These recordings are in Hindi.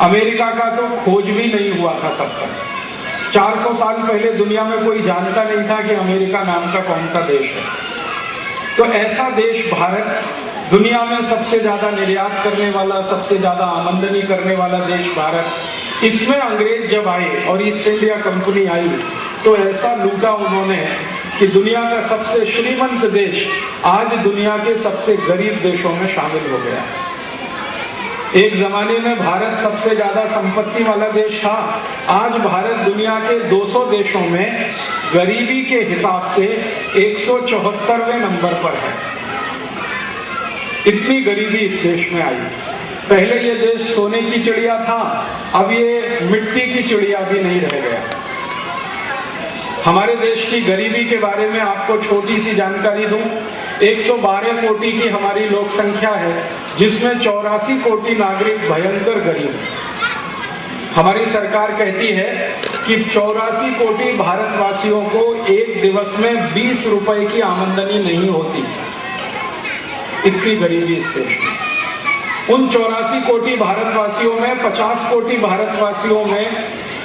अमेरिका का तो खोज भी नहीं हुआ था तब तक। 400 साल पहले दुनिया में कोई जानता नहीं था कि अमेरिका नाम का कौन सा देश है। तो ऐसा देश भारत, दुनिया में सबसे ज्यादा निर्यात करने वाला, सबसे ज्यादा आमदनी करने वाला देश भारत, इसमें अंग्रेज जब आए और ईस्ट इंडिया कंपनी आई तो ऐसा लूटा उन्होंने कि दुनिया का सबसे श्रीमंत देश आज दुनिया के सबसे गरीब देशों में शामिल हो गया। एक जमाने में भारत सबसे ज्यादा संपत्ति वाला देश था, आज भारत दुनिया के 200 देशों में गरीबी के हिसाब से 174वें नंबर पर है। इतनी गरीबी इस देश में आई। पहले ये देश सोने की चिड़िया था, अब ये मिट्टी की चिड़िया भी नहीं रह गया। हमारे देश की गरीबी के बारे में आपको छोटी सी जानकारी दूं। 112 कोटि की हमारी लोक संख्या है, जिसमें 84 कोटि नागरिक भयंकर गरीब हैं। हमारी सरकार कहती है कि 84 कोटि भारतवासियों को एक दिवस में 20 रुपए की आमदनी नहीं होती। इतनी गरीबी इस देश में। उन 84 कोटि भारतवासियों में 50 कोटि भारतवासियों में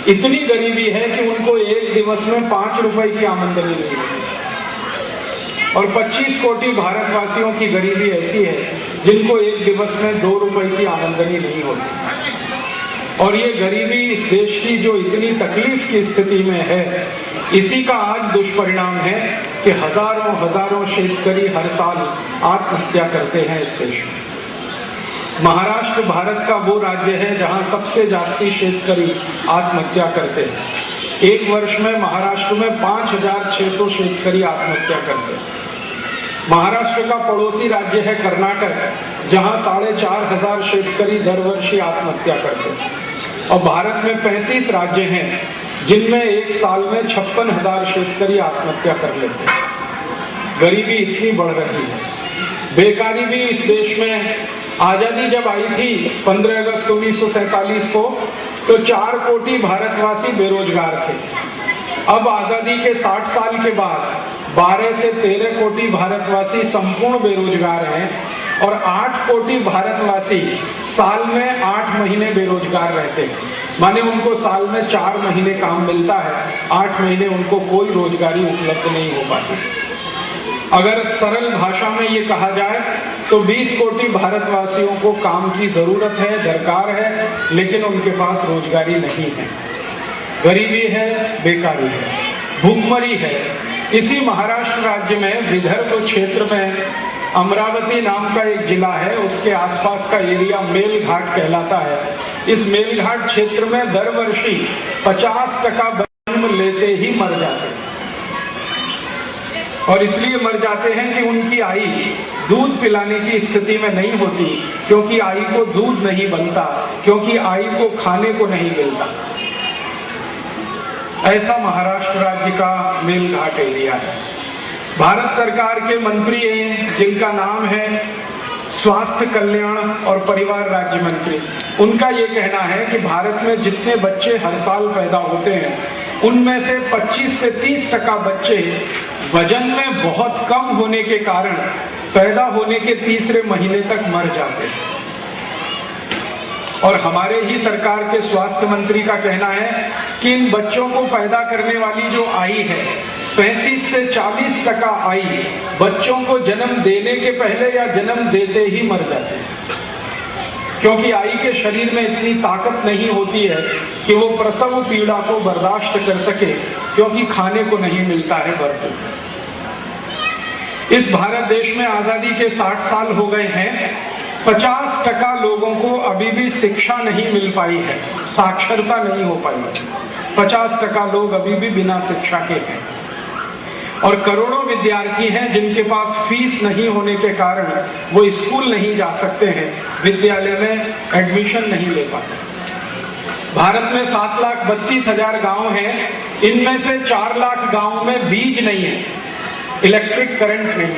इतनी गरीबी है कि उनको एक दिवस में 5 रुपए की आमदनी नहीं होती। और 25 कोटि भारतवासियों की गरीबी ऐसी है जिनको एक दिवस में 2 रुपए की आमदनी नहीं होती। और ये गरीबी इस देश की जो इतनी तकलीफ की स्थिति में है, इसी का आज दुष्परिणाम है कि हजारों हजारों शेतकरी हर साल आत्महत्या करते हैं इस देश में। महाराष्ट्र भारत का वो राज्य है जहां सबसे जास्ती शेतकरी आत्महत्या करते हैं। एक वर्ष में महाराष्ट्र में 5600 शेतकरी आत्महत्या करते हैं। महाराष्ट्र का पड़ोसी राज्य है कर्नाटक, जहां 4500 शेतकरी दर वर्ष आत्महत्या करते हैं। और भारत में 35 राज्य हैं जिनमें एक साल में 56,000 शेतकरी आत्महत्या कर लेते हैं। गरीबी इतनी बढ़ रही है। बेकारी भी इस देश में, आजादी जब आई थी 15 अगस्त 1947 को, तो 4 कोटि भारतवासी बेरोजगार थे। अब आजादी के 60 साल के बाद 12 से 13 कोटि भारतवासी संपूर्ण बेरोजगार हैं और 8 कोटि भारतवासी साल में 8 महीने बेरोजगार रहते हैं। माने उनको साल में 4 महीने काम मिलता है, 8 महीने उनको कोई रोजगारी उपलब्ध नहीं हो पाती। अगर सरल भाषा में ये कहा जाए तो 20 कोटि भारतवासियों को काम की जरूरत है, दरकार है, लेकिन उनके पास रोजगारी नहीं है। गरीबी है, बेकारी है, भूखमरी है। इसी महाराष्ट्र राज्य में विदर्भ क्षेत्र में अमरावती नाम का एक जिला है, उसके आसपास का एरिया मेलघाट कहलाता है। इस मेलघाट क्षेत्र में दर वर्षी 50% जन्म लेते ही मर जाते हैं। और इसलिए मर जाते हैं कि उनकी आई दूध पिलाने की स्थिति में नहीं होती, क्योंकि आई को दूध नहीं बनता, क्योंकि आई को खाने को नहीं मिलता। ऐसा महाराष्ट्र राज्य का मेलघाट एरिया है। भारत सरकार के मंत्री हैं जिनका नाम है स्वास्थ्य कल्याण और परिवार राज्य मंत्री। उनका ये कहना है कि भारत में जितने बच्चे हर साल पैदा होते हैं, उनमें से 25 से 30% बच्चे वजन में बहुत कम होने के कारण पैदा होने के तीसरे महीने तक मर जाते हैं। और हमारे ही सरकार के स्वास्थ्य मंत्री का कहना है कि इन बच्चों को पैदा करने वाली जो आई है, 35 से 40% आई बच्चों को जन्म देने के पहले या जन्म देते ही मर जाते हैं, क्योंकि आई के शरीर में इतनी ताकत नहीं होती है कि वो प्रसव पीड़ा को बर्दाश्त कर सके, क्योंकि खाने को नहीं मिलता है भरपूर। इस भारत देश में आजादी के 60 साल हो गए हैं, 50% लोगों को अभी भी शिक्षा नहीं मिल पाई है, साक्षरता नहीं हो पाई। 50% लोग अभी भी बिना शिक्षा के हैं। और करोड़ों विद्यार्थी हैं जिनके पास फीस नहीं होने के कारण वो स्कूल नहीं जा सकते हैं, विद्यालय में एडमिशन नहीं ले पाते। भारत में 7,32,000 गांव हैं, इनमें से 4 लाख गांव में बीज नहीं है, इलेक्ट्रिक करंट नहीं।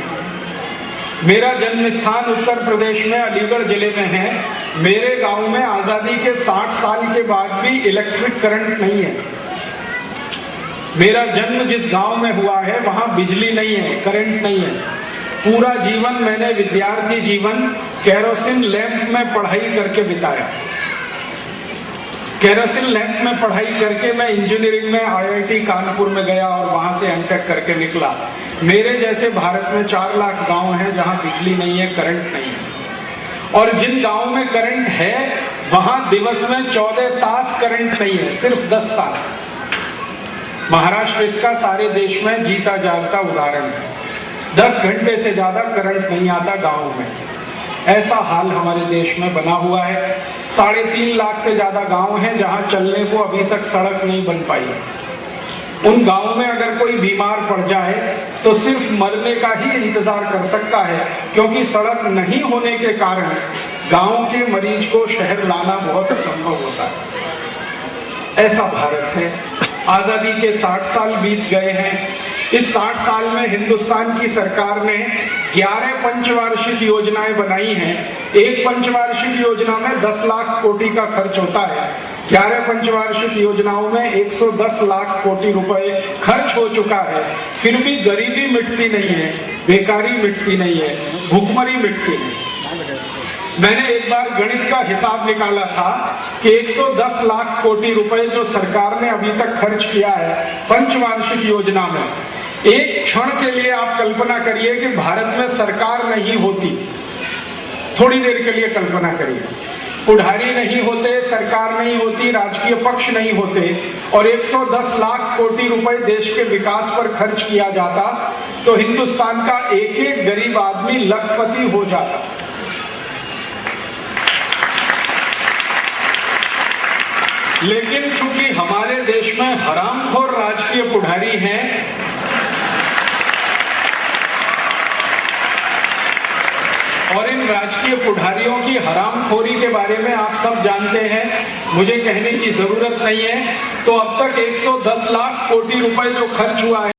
मेरा जन्म स्थान उत्तर प्रदेश में अलीगढ़ जिले में है। मेरे गांव में आजादी के 60 साल के बाद भी इलेक्ट्रिक करंट नहीं है। मेरा जन्म जिस गांव में हुआ है वहां बिजली नहीं है, करंट नहीं है। पूरा जीवन मैंने विद्यार्थी जीवन केरोसिन लैंप में पढ़ाई करके बिताया। केरोसिन लैंप में पढ़ाई करके मैं इंजीनियरिंग में IIT कानपुर में गया और वहां से एमटेक करके निकला। मेरे जैसे भारत में 4 लाख गांव हैं जहां बिजली नहीं है, करंट नहीं है, और जिन गांव में करंट है वहां दिवस में 14 तास करंट नहीं है, सिर्फ 10 तास। महाराष्ट्र इसका सारे देश में जीता जागता उदाहरण है। 10 घंटे से ज्यादा करंट नहीं आता गांव में। ऐसा हाल हमारे देश में बना हुआ है। 3.5 लाख से ज्यादा गांव हैं जहां चलने को अभी तक सड़क नहीं बन पाई है। उन गांव में अगर कोई बीमार पड़ जाए तो सिर्फ मरने का ही इंतजार कर सकता है, क्योंकि सड़क नहीं होने के कारण गांव के मरीज को शहर लाना बहुत असंभव होता है। ऐसा भारत है। आजादी के 60 साल बीत गए हैं। इस 60 साल में हिंदुस्तान की सरकार ने 11 पंचवार्षिक योजनाएं बनाई हैं। एक पंचवार्षिक योजना में 10 लाख कोटि का खर्च होता है। 11 पंचवार्षिक योजनाओं में 110 लाख कोटि रुपए खर्च हो चुका है। फिर भी गरीबी मिटती नहीं है, बेकारी मिटती नहीं है, भुखमरी मिटती नहीं। मैंने एक बार गणित का हिसाब निकाला था कि 110 लाख कोटि रुपए जो सरकार ने अभी तक खर्च किया है पंचवार्षिक योजना में, एक क्षण के लिए आप कल्पना करिए कि भारत में सरकार नहीं होती। थोड़ी देर के लिए कल्पना करिए, पुढ़ारी नहीं होते, सरकार नहीं होती, राजकीय पक्ष नहीं होते, और 110 लाख कोटि रुपए देश के विकास पर खर्च किया जाता तो हिंदुस्तान का एक एक गरीब आदमी लखपति हो जाता। लेकिन चूंकि हमारे देश में हरामखोर राजकीय पुढ़ारी हैं, और इन राजकीय पुढ़ारियों की हरामखोरी के बारे में आप सब जानते हैं, मुझे कहने की जरूरत नहीं है। तो अब तक 110 लाख कोटि रुपए जो खर्च हुआ है।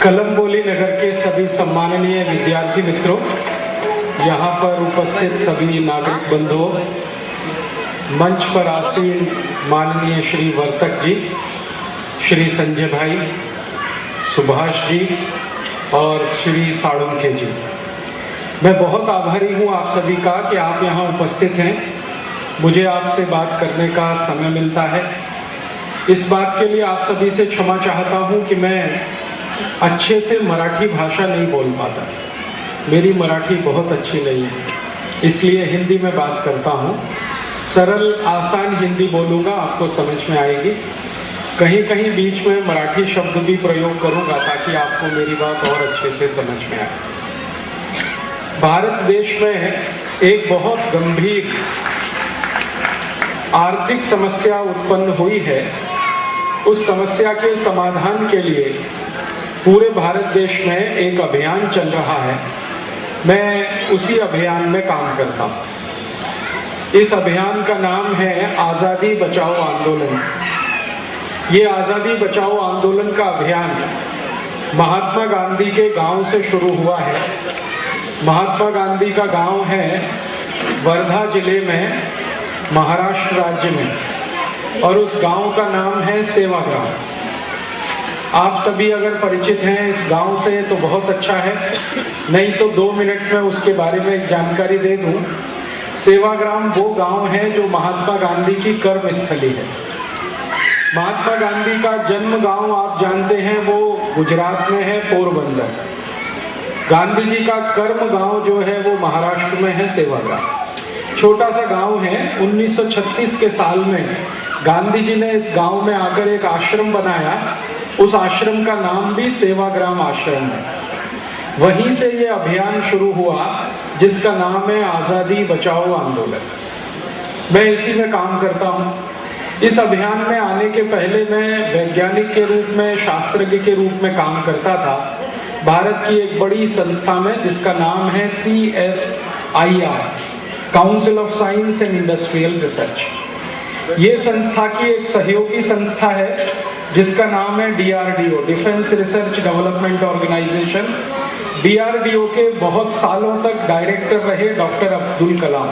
कलम्बोली नगर के सभी सम्माननीय विद्यार्थी मित्रों, यहाँ पर उपस्थित सभी नागरिक बंधुओं, मंच पर आसीन माननीय श्री वर्तक जी, श्री संजय भाई, सुभाष जी और श्री साळुंखे जी, मैं बहुत आभारी हूँ आप सभी का कि आप यहाँ उपस्थित हैं। मुझे आपसे बात करने का समय मिलता है। इस बात के लिए आप सभी से क्षमा चाहता हूँ कि मैं अच्छे से मराठी भाषा नहीं बोल पाता। मेरी मराठी बहुत अच्छी नहीं है, इसलिए हिंदी में बात करता हूँ। सरल आसान हिंदी बोलूँगा, आपको समझ में आएगी। कहीं कहीं बीच में मराठी शब्द भी प्रयोग करूँगा ताकि आपको मेरी बात और अच्छे से समझ में आए। भारत देश में एक बहुत गंभीर आर्थिक समस्या उत्पन्न हुई है। उस समस्या के समाधान के लिए पूरे भारत देश में एक अभियान चल रहा है। मैं उसी अभियान में काम करता हूँ। इस अभियान का नाम है आज़ादी बचाओ आंदोलन। ये आज़ादी बचाओ आंदोलन का अभियान महात्मा गांधी के गांव से शुरू हुआ है। महात्मा गांधी का गांव है वर्धा जिले में, महाराष्ट्र राज्य में, और उस गांव का नाम है सेवाग्राम। आप सभी अगर परिचित हैं इस गांव से तो बहुत अच्छा है, नहीं तो 2 मिनट में उसके बारे में जानकारी दे दूं। सेवाग्राम वो गांव है जो महात्मा गांधी की कर्म स्थली है। महात्मा गांधी का जन्म गांव आप जानते हैं वो गुजरात में है, पोरबंदर। गांधी जी का कर्म गांव जो है वो महाराष्ट्र में है, सेवाग्राम। छोटा सा गांव है। 1936 के साल में गांधी जी ने इस गांव में आकर एक आश्रम बनाया। उस आश्रम का नाम भी सेवाग्राम आश्रम है। वहीं से ये अभियान शुरू हुआ जिसका नाम है आज़ादी बचाओ आंदोलन। मैं इसी में काम करता हूँ। इस अभियान में आने के पहले मैं वैज्ञानिक के रूप में, शास्त्रज्ञ के रूप में काम करता था भारत की एक बड़ी संस्था में जिसका नाम है CSIR, council of science and industrial research. ये संस्था की एक सहयोगी संस्था है जिसका नाम है DRDO, defence research development organisation. DRDO के बहुत सालों तक डायरेक्टर रहे डॉक्टर अब्दुल कलाम।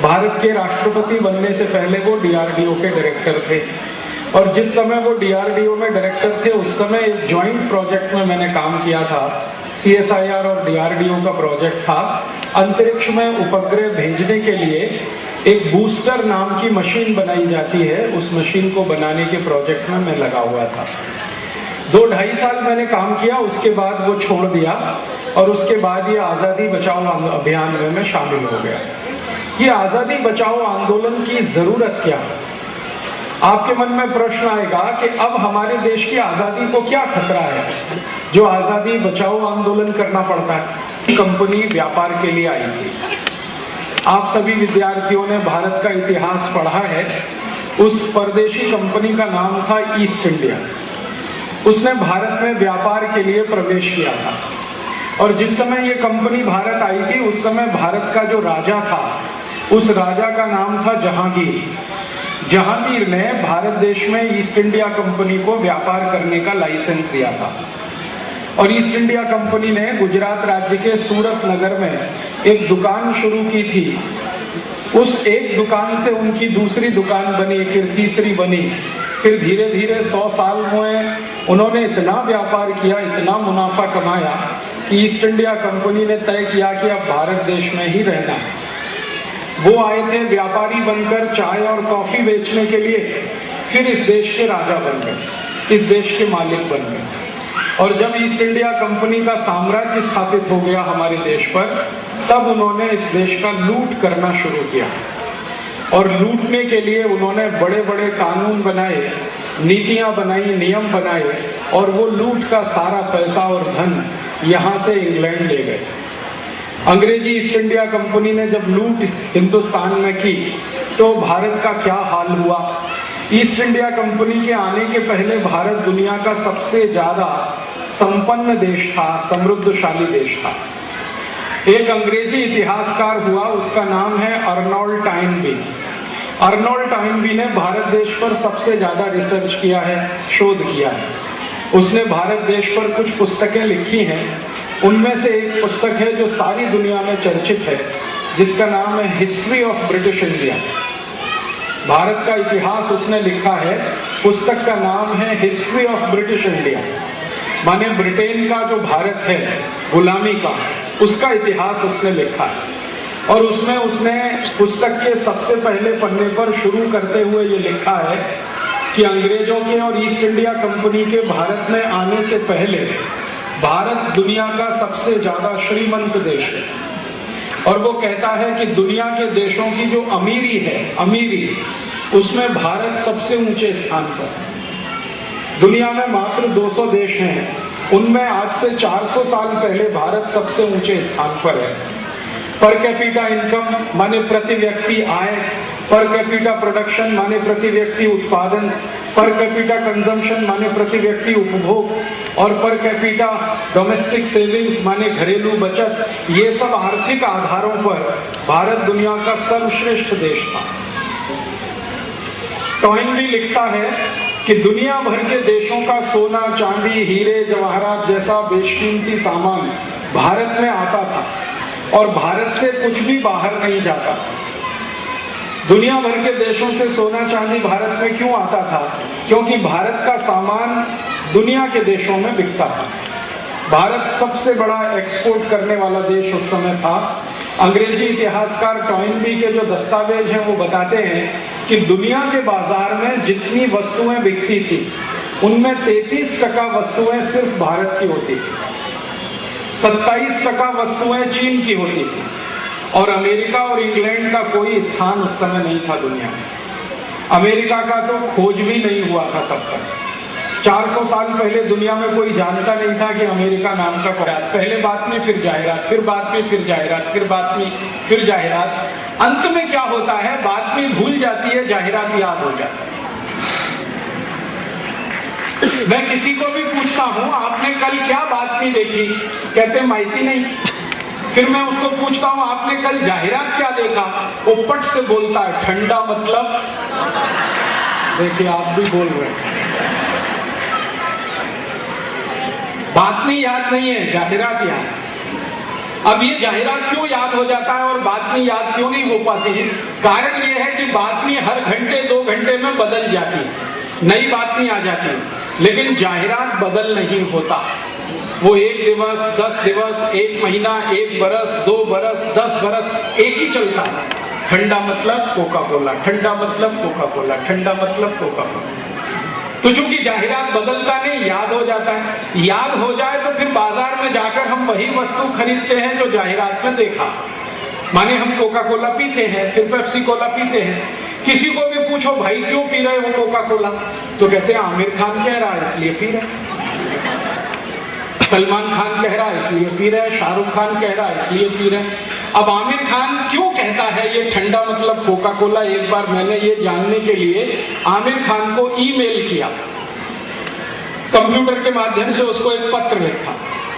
भारत के राष्ट्रपति बनने से पहले वो DRDO के डायरेक्टर थे, और जिस समय वो DRDO में डायरेक्टर थे उस समय एक ज्वाइंट प्रोजेक्ट में मैंने काम किया था। CSIR और DRDO का प्रोजेक्ट था अंतरिक्ष में उपग्रह भेजने के लिए एक बूस्टर नाम की मशीन बनाई जाती है। उस मशीन को बनाने के प्रोजेक्ट में मैं लगा हुआ था। 2-2.5 साल मैंने काम किया, उसके बाद वो छोड़ दिया और उसके बाद ये आज़ादी बचाओ अभियान में मैं शामिल हो गया। ये आज़ादी बचाओ आंदोलन की ज़रूरत क्या? आपके मन में प्रश्न आएगा कि अब हमारे देश की आज़ादी को क्या खतरा है जो आज़ादी बचाओ आंदोलन करना पड़ता है। कंपनी व्यापार के लिए आई थी। आप सभी विद्यार्थियों ने भारत का इतिहास पढ़ा है। उस परदेशी कंपनी का नाम था ईस्ट इंडिया। उसने भारत में व्यापार के लिए प्रवेश किया था और जिस समय ये कंपनी भारत आई थी उस समय भारत का जो राजा था उस राजा का नाम था जहांगीर। जहांगीर ने भारत देश में ईस्ट इंडिया कंपनी को व्यापार करने का लाइसेंस दिया था और ईस्ट इंडिया कंपनी ने गुजरात राज्य के सूरत नगर में एक दुकान शुरू की थी। उस एक दुकान से उनकी दूसरी दुकान बनी, फिर तीसरी बनी, फिर धीरे धीरे 100 साल में उन्होंने इतना व्यापार किया, इतना मुनाफा कमाया कि ईस्ट इंडिया कंपनी ने तय किया कि अब भारत देश में ही रहना है। वो आए थे व्यापारी बनकर चाय और कॉफी बेचने के लिए, फिर इस देश के राजा बन गए, इस देश के मालिक बन गए। और जब ईस्ट इंडिया कंपनी का साम्राज्य स्थापित हो गया हमारे देश पर, तब उन्होंने इस देश का लूट करना शुरू किया और लूटने के लिए उन्होंने बड़े बड़े कानून बनाए, नीतियां बनाई, नियम बनाए और वो लूट का सारा पैसा और धन यहाँ से इंग्लैंड ले गए। अंग्रेजी ईस्ट इंडिया कंपनी ने जब लूट हिंदुस्तान में की तो भारत का क्या हाल हुआ। ईस्ट इंडिया कंपनी के आने के पहले भारत दुनिया का सबसे ज्यादा संपन्न देश था, समृद्धशाली देश था। एक अंग्रेजी इतिहासकार हुआ, उसका नाम है अर्नोल्ड टाइनबी। अर्नोल्ड टाइनबी ने भारत देश पर सबसे ज्यादा रिसर्च किया है, शोध किया है। उसने भारत देश पर कुछ पुस्तकें लिखी हैं। उनमें से एक पुस्तक है जो सारी दुनिया में चर्चित है, जिसका नाम है history of British India. Bharat का इतिहास उसने लिखा है। पुस्तक का नाम है हिस्ट्री ऑफ ब्रिटिश इंडिया, माने ब्रिटेन का जो भारत है गुलामी का, उसका इतिहास उसने लिखा है। और उसमें उसने पुस्तक के सबसे पहले पन्ने पर शुरू करते हुए ये लिखा है कि अंग्रेजों के और ईस्ट इंडिया कंपनी के भारत में आने से पहले भारत दुनिया का सबसे ज्यादा श्रीमंत देश है। और वो कहता है कि दुनिया के देशों की जो अमीरी है, अमीरी, उसमें भारत सबसे ऊंचे स्थान पर है। दुनिया में मात्र 200 देश हैं, उनमें आज से 400 साल पहले भारत सबसे ऊंचे स्थान पर है। पर कैपिटा इनकम माने प्रति व्यक्ति आय, पर कैपिटा प्रोडक्शन माने प्रति व्यक्ति उत्पादन, पर कैपिटा कंजम्पशन माने प्रति व्यक्ति उपभोग और पर कैपिटा डोमेस्टिक सेविंग्स माने घरेलू बचत, ये सब आर्थिक आधारों पर भारत दुनिया का सर्वश्रेष्ठ देश था। टॉइनबी लिखता है कि दुनिया भर के देशों का सोना, चांदी, हीरे, जवाहरात जैसा बेशकीमती सामान भारत में आता था और भारत से कुछ भी बाहर नहीं जाता। दुनिया भर के देशों से सोना चांदी भारत में क्यों आता था? क्योंकि भारत का सामान दुनिया के देशों में बिकता था। भारत सबसे बड़ा एक्सपोर्ट करने वाला देश उस समय था। अंग्रेजी इतिहासकार टॉइनबी के जो दस्तावेज हैं वो बताते हैं कि दुनिया के बाजार में जितनी वस्तुएं बिकती थी उनमें 33% वस्तुएं सिर्फ भारत की होती थी, 27% वस्तुएं चीन की होती थी और अमेरिका और इंग्लैंड का कोई स्थान उस समय नहीं था दुनिया में। अमेरिका का तो खोज भी नहीं हुआ था तब तक। 400 साल पहले दुनिया में कोई जानता नहीं था कि अमेरिका नाम का पहले बात में फिर जाहिरात, फिर बात में फिर जाहिरात, फिर बात में फिर जाहिरात। अंत में क्या होता है, बात में भूल जाती है, जाहिरात याद हो जाता है। मैं किसी को भी पूछता हूं आपने कल क्या बात में देखी, कहते माहिती नहीं। फिर मैं उसको पूछता हूं आपने कल जाहिरात क्या देखा, वो पट से बोलता है ठंडा मतलब। देखिए आप भी बोल रहे हैं, बात में याद नहीं है, जाहिरात याद। अब ये जाहिरात क्यों याद हो जाता है और बात में याद क्यों नहीं हो पाती है? कारण ये है कि बात में हर घंटे 2 घंटे में बदल जाती है, नई बात नहीं आ जाती, लेकिन जाहिरात बदल नहीं होता। वो 1 दिवस, 10 दिवस, 1 महीना, 1 बरस, 2 बरस, 10 बरस एक ही चलता है। ठंडा मतलब कोका कोला, ठंडा मतलब कोका कोला, ठंडा मतलब कोका कोला। तो चूंकि जाहिरात बदलता नहीं, याद हो जाता है। याद हो जाए तो फिर बाजार में जाकर हम वही वस्तु खरीदते हैं जो जाहिरात में देखा। माने हम कोका कोला पीते हैं, फिर पेप्सी कोला पीते हैं। किसी को भी पूछो भाई क्यों पी रहे हो कोका कोला, तो कहते हैं आमिर खान कह रहा है इसलिए पी रहे, सलमान खान कह रहा है इसलिए पी रहे, शाहरुख खान कह रहा है इसलिए पी रहे। अब आमिर खान क्यों कहता है ये ठंडा मतलब कोका कोला, एक बार मैंने ये जानने के लिए आमिर खान को ईमेल किया, कंप्यूटर के माध्यम से उसको एक पत्र लिखा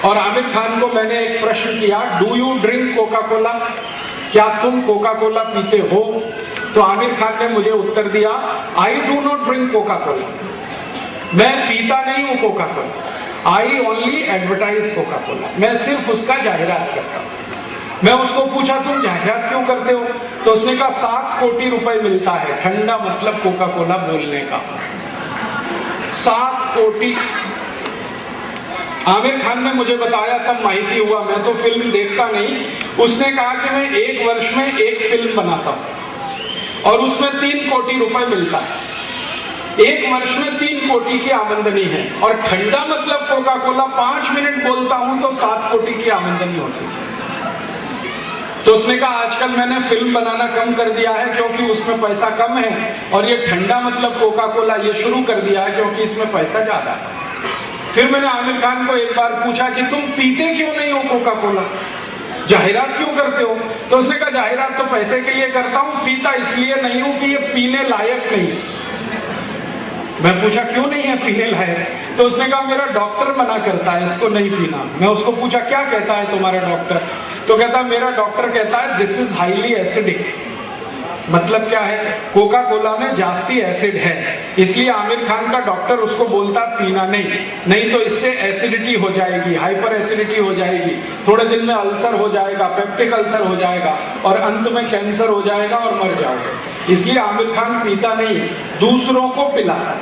और आमिर खान को मैंने एक प्रश्न किया, do you drink Coca Cola, क्या तुम कोका कोला पीते हो? तो आमिर खान ने मुझे उत्तर दिया, I do not drink Coca Cola, मैं पीता नहीं हूं Coca Cola, I only advertise Coca Cola, मैं सिर्फ उसका जाहिरात करता हूं। मैं उसको पूछा तुम जाहिरात क्यों करते हो, तो उसने कहा 7 कोटी रुपए मिलता है ठंडा मतलब कोका कोला बोलने का। 7 कोटी। आमिर खान ने मुझे बताया, तब माहिती हुआ, मैं तो फिल्म देखता नहीं। उसने कहा कि मैं 1 वर्ष में 1 फिल्म बनाता हूं और उसमें 3 कोटी रुपए मिलता है। 1 वर्ष में 3 कोटी की आमदनी है और ठंडा मतलब कोका कोला 5 मिनट बोलता हूं तो 7 कोटी की आमदनी होती है। तो उसने कहा आजकल मैंने फिल्म बनाना कम कर दिया है क्योंकि उसमें पैसा कम है और ये ठंडा मतलब कोका कोला ये शुरू कर दिया है क्योंकि इसमें पैसा ज्यादा है। फिर मैंने आमिर खान को एक बार पूछा कि तुम पीते क्यों नहीं हो कोका कोला, जाहिरात क्यों करते हो? तो उसने कहा जाहिरात तो पैसे के लिए करता हूं, पीता इसलिए नहीं हूं कि ये पीने लायक नहीं। मैं पूछा क्यों नहीं है पीने लायक? तो उसने कहा मेरा डॉक्टर मना करता है इसको नहीं पीना। मैं उसको पूछा क्या कहता है तुम्हारा डॉक्टर? तो कहता मेरा डॉक्टर कहता है दिस इज हाईली एसिडिक। मतलब क्या है? कोका कोला में जास्ती एसिड है, इसलिए आमिर खान का डॉक्टर उसको बोलता पीना नहीं तो इससे एसिडिटी हो जाएगी, हाइपर एसिडिटी हो जाएगी, थोड़े दिन में अल्सर हो जाएगा, पेप्टिक अल्सर हो जाएगा और अंत में कैंसर हो जाएगा और मर जाओगे। इसलिए आमिर खान पीता नहीं, दूसरों को पिलाता।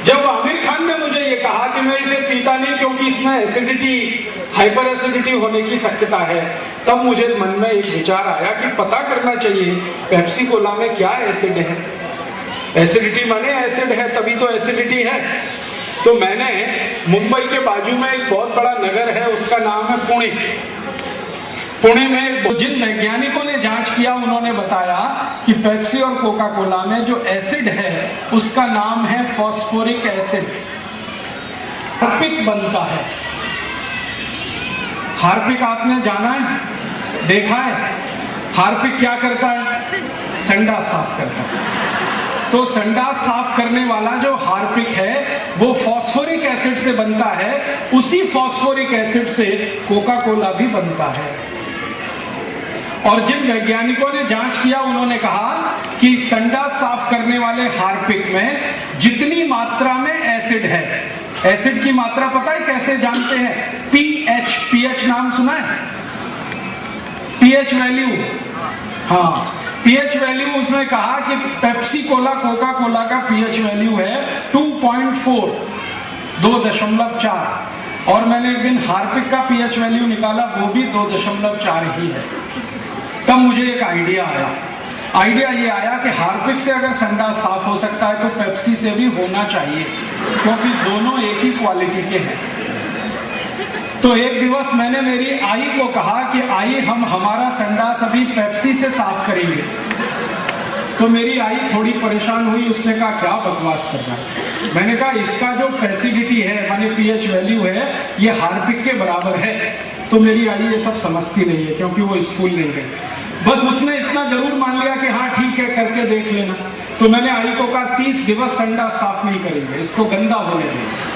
जब आमिर खान ने मुझे ये कहा कि मैं इसे पीता नहीं क्योंकि इसमें एसिडिटी, हाइपर एसिडिटी होने की शक्यता है, तब मुझे मन में एक विचार आया कि पता करना चाहिए पेप्सी कोला में क्या एसिड है। एसिडिटी माने एसिड है तभी तो एसिडिटी है। तो मैंने मुंबई के बाजू में एक बहुत बड़ा नगर है, उसका नाम है पुणे। पुणे में जिन वैज्ञानिकों ने जांच किया उन्होंने बताया कि पेप्सी और कोका कोला में जो एसिड है उसका नाम है फॉस्फोरिक एसिड। हार्पिक बनता है। हार्पिक आपने जाना है, देखा है? हार्पिक क्या करता है? संडास साफ करता है। तो संडास साफ करने वाला जो हार्पिक है वो फॉस्फोरिक एसिड से बनता है। उसी फॉस्फोरिक एसिड से कोका कोला भी बनता है। और जिन वैज्ञानिकों ने जांच किया उन्होंने कहा कि संडास साफ करने वाले हार्पिक में जितनी मात्रा में एसिड है, एसिड की मात्रा पता है कैसे जानते हैं? पीएच। पीएच नाम सुना है? PH value. हाँ, पीएच वैल्यू उसमें कहा कि पेप्सी कोला, कोका कोला का पीएच वैल्यू है 2.4, 2.4। और मैंने एक दिन हार्पिक का पीएच वैल्यू निकाला, वो भी 2.4 ही है। तब मुझे एक आइडिया ये आया कि हार्पिक से अगर संडास साफ हो सकता है तो पेप्सी से भी होना चाहिए, क्योंकि दोनों एक ही क्वालिटी के हैं। तो एक दिवस मैंने मेरी आई को कहा कि आई हम हमारा संडास अभी पेप्सी से साफ करेंगे। तो मेरी आई थोड़ी परेशान हुई, उसने कहा क्या बकवास कर रहा है? मैंने कहा इसका जो एसिडिटी है माने पीएच वैल्यू है ये हार्पिक के बराबर है। तो मेरी आई ये सब समझती नहीं है क्योंकि वो स्कूल नहीं गई, बस उसने इतना जरूर मान लिया कि हाँ ठीक है करके देख लेना। तो मैंने आई को कहा 30 दिवस संडास साफ नहीं करेंगे, इसको गंदा होने देंगे,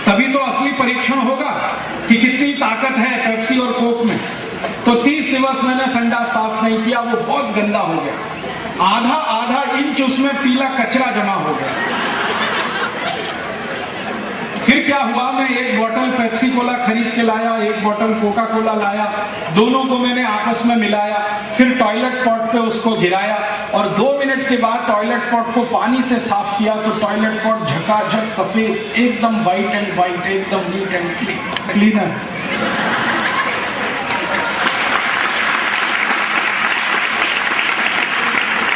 तभी तो असली परीक्षण होगा कि कितनी ताकत है पेप्सी और कोक में। तो 30 दिवस मैंने संडास साफ नहीं किया, वो बहुत गंदा हो गया, आधा इंच उसमें पीला कचरा जमा हो गया। फिर फिर क्या हुआ, मैं एक बोतल पेप्सी कोला खरीद के लाया, एक बोतल कोका कोला लाया, दोनों को मैंने आपस में मिलाया, फिर टॉयलेट पॉट पे उसको गिराया और 2 मिनट के बाद टॉयलेट पॉट को पानी से साफ किया तो टॉयलेट पॉट झकाझक सफेद, एकदम वाइट एंड वाइट, एकदम नीट एंड क्लीनर।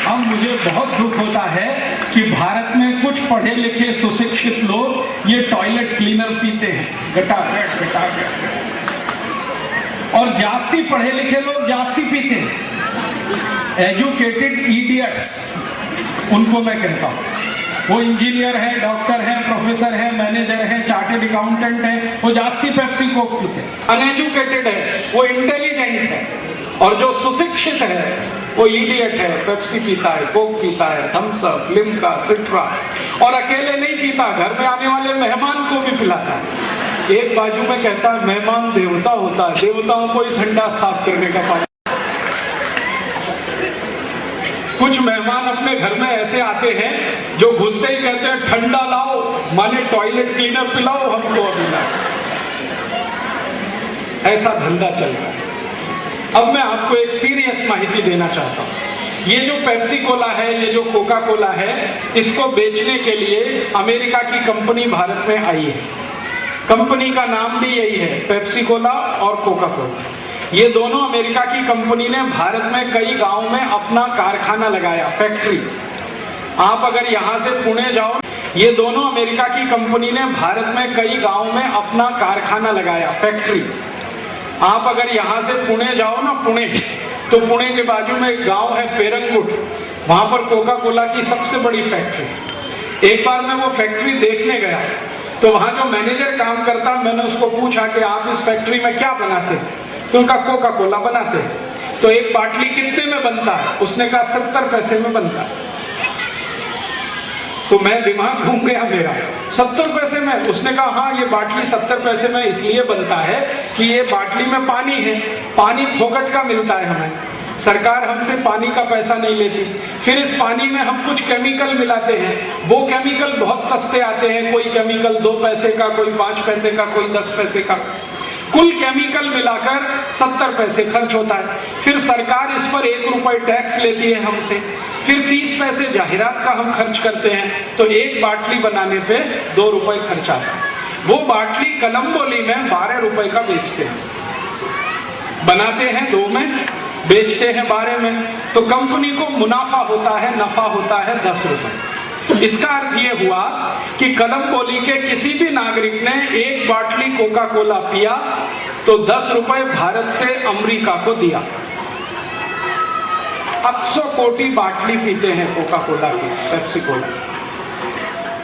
अब मुझे बहुत दुख होता है कि भारत में कुछ पढ़े लिखे सुशिक्षित लोग ये टॉयलेट क्लीनर पीते हैं, गटागट। और जास्ती पढ़े लिखे लोग जास्ती पीते हैं, एजुकेटेड इडियट्स उनको मैं कहता हूं। वो इंजीनियर है, डॉक्टर है, प्रोफेसर है, मैनेजर है, चार्टेड अकाउंटेंट है, वो जास्ती पेप्सी कोक पीते हैं। अनएजुकेटेड है, वो इंटेलिजेंट है, और जो सुशिक्षित है वो इडियट है, पेप्सी पीता है, कोक पीता है, थम्स अप, लिम्का, सिट्रा, और अकेले नहीं पीता, घर में आने वाले मेहमान को भी पिलाता है। एक बाजू में कहता है मेहमान देवता होता है, देवताओं को इस हंडा साफ करने का पानी। कुछ मेहमान अपने घर में ऐसे आते हैं जो घुसते ही कहते हैं ठंडा लाओ, माने टॉयलेट क्लीनर पिलाओ हमको अभी ना। ऐसा धंधा चल रहा है। अब मैं आपको एक सीरियस माहिती देना चाहता हूं। ये जो पेप्सी कोला है, ये जो कोका कोला है, इसको बेचने के लिए अमेरिका की कंपनी भारत में आई है। कंपनी का नाम भी यही है, पेप्सी कोला और कोका कोला। ये दोनों अमेरिका की कंपनी ने भारत में कई गांव में अपना कारखाना लगाया, फैक्ट्री। आप अगर यहां से पुणे जाओ, ये दोनों अमेरिका की कंपनी ने भारत में कई गांव में अपना कारखाना लगाया, फैक्ट्री। आप अगर यहां से पुणे जाओ ना, पुणे, तो पुणे के बाजू में एक गांव है पेरंगुट, वहां पर कोका कोला की सबसे बड़ी फैक्ट्री। एक बार मैं वो फैक्ट्री देखने गया तो वहां जो मैनेजर काम करता, मैंने उसको पूछा कि आप इस फैक्ट्री में क्या बनाते हैं? तो उनका कोका कोला बनाते हैं। तो एक बाटली कितने में बनता है? उसने कहा 70 पैसे में बनता है। तो मैं दिमाग घूम गया मेरा, 70 पैसे में? उसने कहा हाँ, ये बाटली 70 पैसे में इसलिए बनता है कि ये बाटली में पानी है, पानी फोकट का मिलता है हमें, सरकार हमसे पानी का पैसा नहीं लेती। फिर इस पानी में हम कुछ केमिकल मिलाते हैं, वो केमिकल बहुत सस्ते आते हैं, कोई केमिकल 2 पैसे का, कोई 5 पैसे का, कोई 10 पैसे का, कुल केमिकल मिलाकर 70 पैसे खर्च होता है। फिर सरकार इस पर 1 रुपए टैक्स लेती है हमसे, फिर 30 पैसे जाहिरात का हम खर्च करते हैं, तो एक बाटली बनाने पे 2 रुपए खर्च आता है। वो बाटली कलम्बोली में 12 रुपए का बेचते हैं, बनाते हैं 2 में, बेचते हैं 12 में, तो कंपनी को मुनाफा होता है, नफा होता है 10 रुपए। इसका अर्थ ये हुआ कि कलम्बोली के किसी भी नागरिक ने एक बाटली कोका कोला पिया तो 10 रुपए भारत से अमेरिका को दिया। 800 कोटी बाटली पीते हैं कोका कोला की, पेप्सी कोला,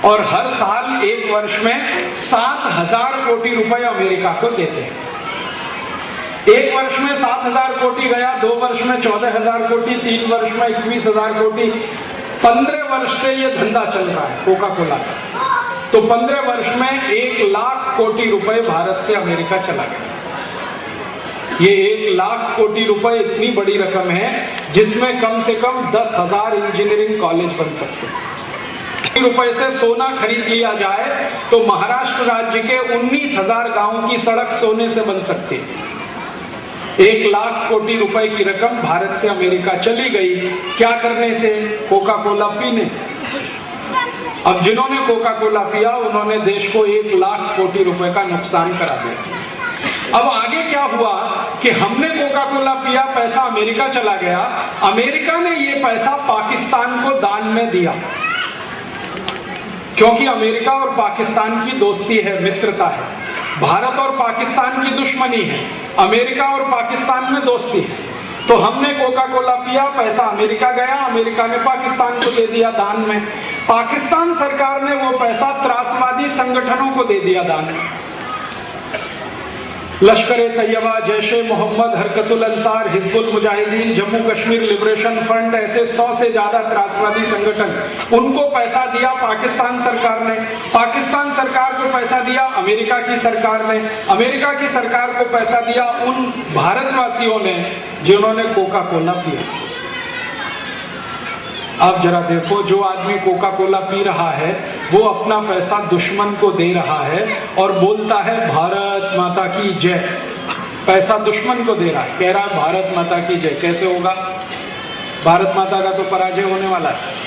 और हर साल एक वर्ष में 7,000 कोटी रुपए अमेरिका को देते हैं। एक वर्ष में 7,000 कोटी गया, 2 वर्ष में 14,000 कोटी, 3 वर्ष में 21,000 कोटी। 15 वर्ष से ये धंधा चल रहा है कोका कोला का, तो 15 वर्ष में 1 लाख कोटी रुपए भारत से अमेरिका चला गया। ये 1 लाख कोटी रुपए इतनी बड़ी रकम है जिसमें कम से कम 10,000 इंजीनियरिंग कॉलेज बन सकते हैं। रुपए से सोना खरीद लिया जाए तो महाराष्ट्र राज्य के 19,000 गांवों की सड़क सोने से बन सकती है। 1 लाख कोटी रुपए की रकम भारत से अमेरिका चली गई, क्या करने से? कोका कोला पीने से। अब जिन्होंने कोका कोला पिया उन्होंने देश को 1 लाख कोटी रुपए का नुकसान करा दिया। अब आगे क्या हुआ कि हमने कोका कोला पिया, पैसा अमेरिका चला गया, अमेरिका ने ये पैसा पाकिस्तान को दान में दिया, क्योंकि अमेरिका और पाकिस्तान की दोस्ती है, मित्रता है। भारत और पाकिस्तान की दुश्मनी है, अमेरिका और पाकिस्तान में दोस्ती है। तो हमने कोका कोला पिया, पैसा अमेरिका गया, अमेरिका ने पाकिस्तान को दे दिया दान में। पाकिस्तान सरकार ने वो पैसा त्रासवादी संगठनों को दे दिया दान में। लश्कर-ए तैयबा, जैश-ए मोहम्मद, हरकतुल अंसार, हिजबुल मुजाहिदीन, जम्मू कश्मीर लिबरेशन फ्रंट, ऐसे 100 से ज्यादा त्रासवादी संगठन, उनको पैसा दिया पाकिस्तान सरकार ने। पाकिस्तान सरकार को पैसा दिया अमेरिका की सरकार ने। अमेरिका की सरकार को पैसा दिया उन भारतवासियों ने जिन्होंने कोका कोला पिया। आप जरा देखो, जो आदमी कोका कोला पी रहा है वो अपना पैसा दुश्मन को दे रहा है और बोलता है भारत माता की जय। पैसा दुश्मन को दे रहा है, कह रहा है भारत माता की जय। कैसे होगा? भारत माता का तो पराजय होने वाला है।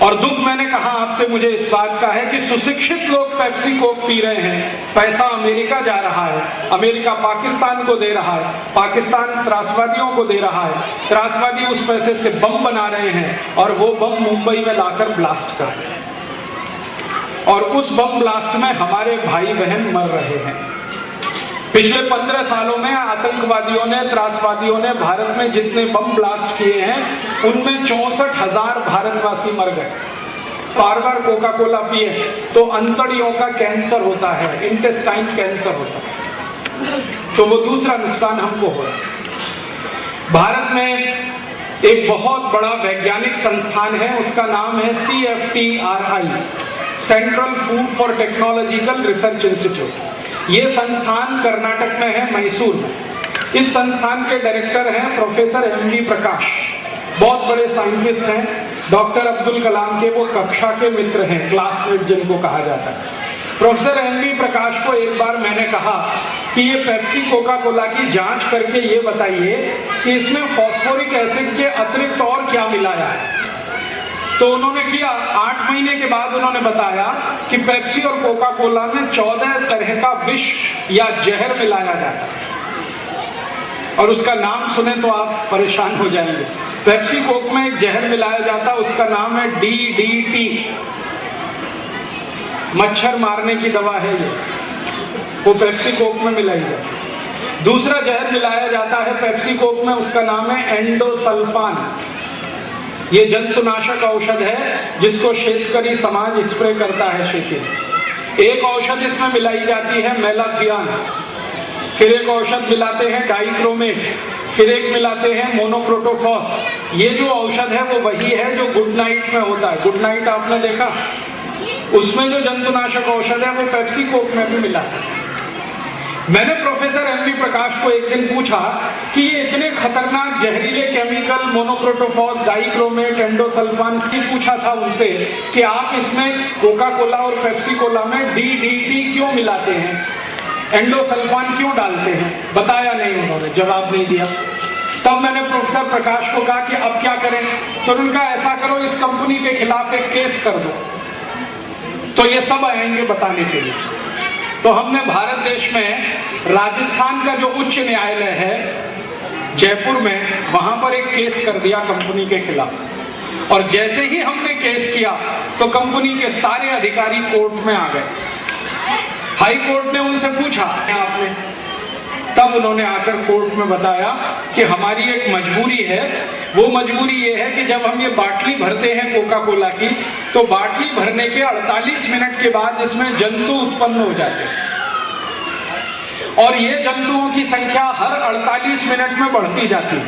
और दुख मैंने कहा आपसे मुझे इस बात का है कि सुशिक्षित लोग पेप्सी कोक पी रहे हैं, पैसा अमेरिका जा रहा है, अमेरिका पाकिस्तान को दे रहा है, पाकिस्तान त्रासवादियों को दे रहा है, त्रासवादी उस पैसे से बम बना रहे हैं और वो बम मुंबई में लाकर ब्लास्ट कर रहे हैं और उस बम ब्लास्ट में हमारे भाई बहन मर रहे हैं। पिछले 15 सालों में आतंकवादियों ने, त्रासवादियों ने भारत में जितने बम ब्लास्ट किए हैं उनमें 64,000 भारतवासी मर गए। बार बार कोका कोला पिए तो अंतड़ियों का कैंसर होता है, इंटेस्टाइन कैंसर होता है, तो वो दूसरा नुकसान हमको हो रहा है। भारत में एक बहुत बड़ा वैज्ञानिक संस्थान है, उसका नाम है CFTRI, central food for technological research institute. ये संस्थान कर्नाटक में है, मैसूर में। इस संस्थान के डायरेक्टर हैं प्रोफेसर MV प्रकाश, बहुत बड़े साइंटिस्ट हैं, डॉक्टर अब्दुल कलाम के वो कक्षा के मित्र हैं, क्लासमेट जिनको कहा जाता है। प्रोफेसर MV प्रकाश को एक बार मैंने कहा कि ये पेप्सी कोका कोला की जांच करके ये बताइए कि इसमें फॉस्फोरिक एसिड के अतिरिक्त और क्या मिलाया है। तो उन्होंने किया। 8 महीने के बाद उन्होंने बताया कि पेप्सी और कोका कोला में 14 तरह का विष या जहर मिलाया जाता है और उसका नाम सुने तो आप परेशान हो जाएंगे। पेप्सी कोक में एक जहर मिलाया जाता है, उसका नाम है DDT, मच्छर मारने की दवा है ये, वो पेप्सी कोक में मिलाई जाती। दूसरा जहर मिलाया जाता है पेप्सी कोक में, उसका नाम है एंडोसल्फान। ये जंतुनाशक औषध है जिसको शेतकरी समाज स्प्रे करता है खेती में। एक औषध इसमें मिलाई जाती है मेलाथियान, फिर एक औषध मिलाते हैं डाइक्रोमेट, फिर एक मिलाते हैं मोनोक्रोटोफॉस। ये जो औषध है वो वही है जो गुड नाइट में होता है। गुड नाइट आपने देखा, उसमें जो जंतुनाशक औषध है वो पेप्सी कोक में भी मिला है। मैंने प्रोफेसर MV प्रकाश को एक दिन पूछा कि ये इतने खतरनाक जहरीले केमिकल मोनोक्रोटोफॉस, डाइक्रोमेट, एंडोसल्फान की पूछा था उनसे कि आप इसमें कोका कोला और पेप्सी कोला में DDT क्यों मिलाते हैं, एंडोसल्फान क्यों डालते हैं? बताया नहीं, उन्होंने जवाब नहीं दिया। तब मैंने प्रोफेसर प्रकाश को कहा कि अब क्या करें? तो उन्होंने कहा ऐसा करो, इस कंपनी के खिलाफ एक केस कर दो। तो ये सब आएंगे बताने के लिए। तो हमने भारत देश में राजस्थान का जो उच्च न्यायालय है जयपुर में, वहां पर एक केस कर दिया कंपनी के खिलाफ। और जैसे ही हमने केस किया तो कंपनी के सारे अधिकारी कोर्ट में आ गए। हाई कोर्ट ने उनसे पूछा आपने, तब उन्होंने आकर कोर्ट में बताया कि हमारी एक मजबूरी है। वो मजबूरी ये है कि जब हम ये बाटली भरते हैं कोका कोला की, तो बाटली भरने के 48 मिनट के बाद इसमें जंतु उत्पन्न हो जाते हैं और ये जंतुओं की संख्या हर 48 मिनट में बढ़ती जाती है।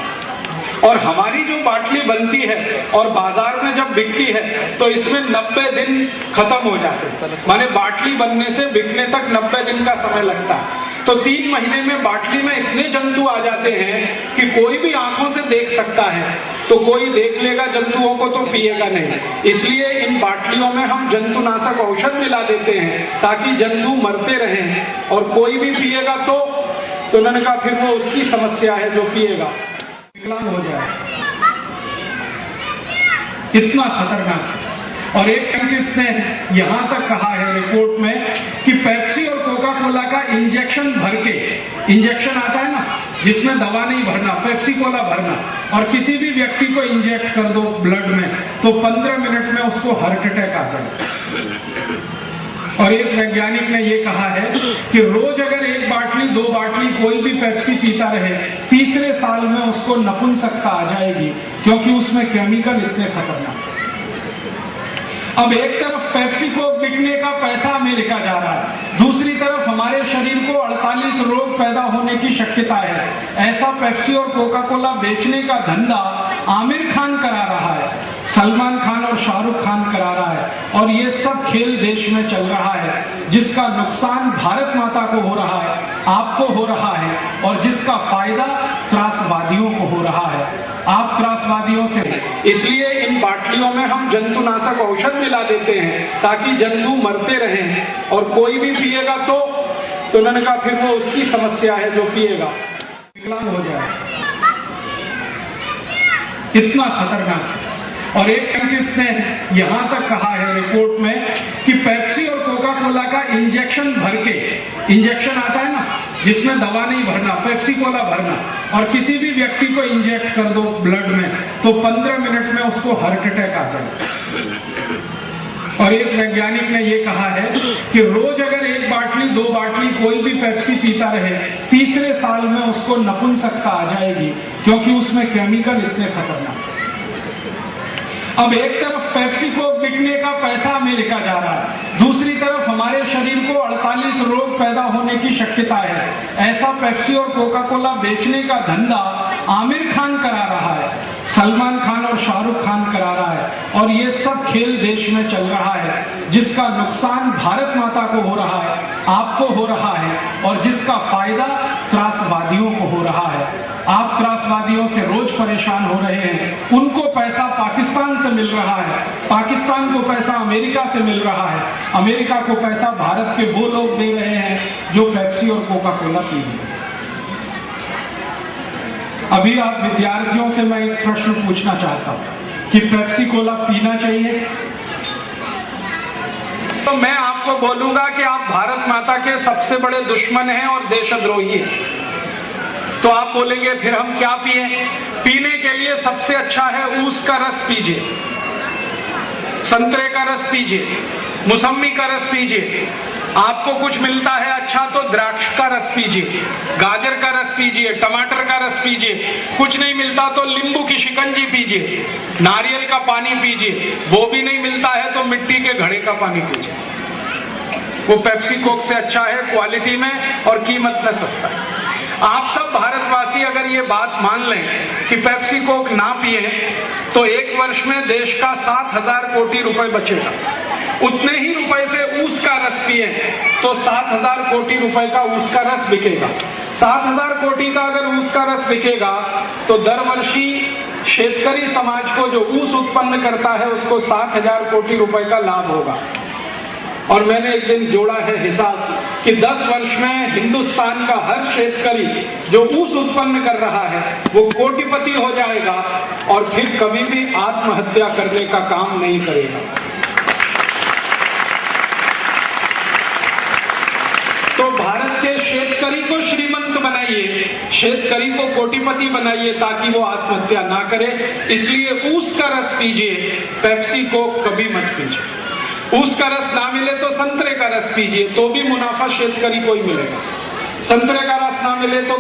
और हमारी जो बाटली बनती है और बाजार में जब बिकती है तो इसमें 90 दिन खत्म हो जाते हैं, माने बाटली बनने से बिकने तक 90 दिन का समय लगता है। तो 3 महीने में बाटली में इतने जंतु आ जाते हैं कि कोई भी आंखों से देख सकता है, तो कोई देख लेगा जंतुओं को तो पिएगा नहीं। इसलिए इन बाटलियों में हम जंतुनाशक औषध मिला देते हैं ताकि जंतु मरते रहें और कोई भी पिएगा तो उन्होंने कहा फिर वो उसकी समस्या है जो पिएगा विकलांग हो जाए। इतना खतरनाक। और एक साइंटिस्ट ने यहां तक कहा है रिपोर्ट में कि पेप्सी और कोका कोला का इंजेक्शन भर के, इंजेक्शन आता है ना जिसमें दवा नहीं भरना, पेप्सी कोला भरना, और किसी भी व्यक्ति को इंजेक्ट कर दो ब्लड में तो 15 मिनट में उसको हार्ट अटैक आ जाए। और एक वैज्ञानिक ने ये कहा है कि रोज अगर 1 बाटली 2 बाटली कोई भी पेप्सी पीता रहे, तीसरे साल में उसको नपुंसकता आ जाएगी, क्योंकि उसमें केमिकल इतने खतरनाक। अब एक तरफ पेप्सी को बिकने का पैसा अमेरिका जा रहा है, दूसरी तरफ हमारे शरीर को 48 रोग पैदा होने की शक्यता है। ऐसा पेप्सी और कोका कोला बेचने का धंधा आमिर खान करा रहा है। सलमान खान और शाहरुख खान करा रहा है और ये सब खेल देश में चल रहा है जिसका नुकसान भारत माता को हो रहा है, आपको हो रहा है, और जिसका फायदा त्रासवादियों को हो रहा है। आप त्रासवादियों से, इसलिए इन बाटलियों में हम जंतुनाशक औषध मिला देते हैं ताकि जंतु मरते रहें, और कोई भी पिएगा तो उन्होंने कहा फिर वो उसकी समस्या है जो पिएगा विकलांग हो जाए। इतना खतरनाक। और एक साइंटिस्ट ने यहां तक कहा है रिपोर्ट में कि पेप्सी और कोका कोला का इंजेक्शन भर के, इंजेक्शन आता है ना जिसमें दवा नहीं भरना, पेप्सी कोला भरना, और किसी भी व्यक्ति को इंजेक्ट कर दो ब्लड में तो 15 मिनट में उसको हार्ट अटैक आ जाए। और एक वैज्ञानिक ने यह कहा है कि रोज अगर 1 बाटली 2 बाटली कोई भी पेप्सी पीता रहे, तीसरे साल में उसको नपुंसकता आ जाएगी, क्योंकि उसमें केमिकल इतने खतरनाक। अब एक तरफ पेप्सी को बिकने का पैसा अमेरिका जा रहा है, दूसरी तरफ हमारे शरीर को 48 रोग पैदा होने की शक्यता है। ऐसा पेप्सी और कोका कोला बेचने का धंधा आमिर खान करा रहा है, सलमान खान और शाहरुख खान करा रहा है, और ये सब खेल देश में चल रहा है जिसका नुकसान भारत माता को हो रहा है, आपको हो रहा है, और जिसका फायदा त्रासवादियों को हो रहा है। आप त्रासवादियों से रोज परेशान हो रहे हैं, उनको पैसा पाकिस्तान से मिल रहा है, पाकिस्तान को पैसा अमेरिका से मिल रहा है, अमेरिका को पैसा भारत के वो लोग दे रहे हैं जो पेप्सी और कोका कोला पी रहे हैं। अभी आप विद्यार्थियों से मैं एक प्रश्न पूछना चाहता हूं कि पेप्सी कोला पीना चाहिए? तो मैं आपको बोलूंगा कि आप भारत माता के सबसे बड़े दुश्मन हैं और देशद्रोही हैं। तो आप बोलेंगे फिर हम क्या पिए? पीने के लिए सबसे अच्छा है ऊस का रस पीजिए, संतरे का रस पीजिए, मौसमी का रस पीजिए। आपको कुछ मिलता है अच्छा तो द्राक्ष का रस पीजिए, गाजर का रस पीजिए, टमाटर का रस पीजिए। कुछ नहीं मिलता तो नींबू की शिकंजी पीजिए, नारियल का पानी पीजिए। वो भी नहीं मिलता है तो मिट्टी के घड़े का पानी पीजिए। वो पेप्सी कोक से अच्छा है क्वालिटी में और कीमत में सस्ता है। आप सब भारतवासी अगर ये बात मान लें कि पेप्सी कोक ना पिए तो 1 वर्ष में देश का 7,000 कोटी रुपए बचेगा। उतने ही रुपए से ऊस का रस पिए तो 7,000 कोटी रुपए का ऊस का रस बिकेगा। 7,000 कोटी का अगर ऊस का रस बिकेगा तो दर वर्षी शेतकरी समाज को जो ऊस उत्पन्न करता है उसको 7,000 कोटी रुपए का लाभ होगा। और मैंने एक दिन जोड़ा है हिसाब कि 10 वर्ष में हिंदुस्तान का हर शेतकरी जो ऊस उत्पन्न कर रहा है वो कोटिपति हो जाएगा और फिर कभी भी आत्महत्या करने का काम नहीं करेगा। तो भारत के शेतकरी को श्रीमंत बनाइए, शेतकरी को कोटिपति बनाइए ताकि वो आत्महत्या ना करे। इसलिए ऊस का रस पीजिए, पेप्सी को कभी मत पीजिए। ऊस का रस ना मिले तो संतरे का रस पीजिए, तो भी मुनाफा शेतकरी को ही मिलेगा। संतरे का रस ना मिले तो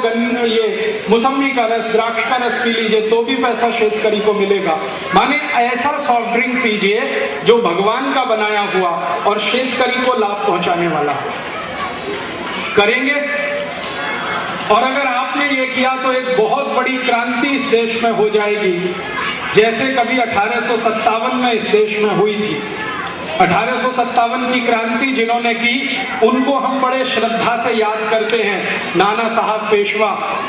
ये मौसमी का रस, द्राक्ष का रस पी लीजिए, तो भी पैसा शेतकरी को मिलेगा। माने ऐसा सॉफ्ट ड्रिंक पीजिए जो भगवान का बनाया हुआ और शेतकरी को लाभ पहुंचाने वाला हो। करेंगे? और अगर आपने ये किया तो एक बहुत बड़ी क्रांति इस देश में हो जाएगी, जैसे कभी 1857 में इस देश में हुई थी। 1857 की क्रांति जिन्होंने की उनको हम बड़े श्रद्धा से याद करते हैं। नाना साहब पेशवा,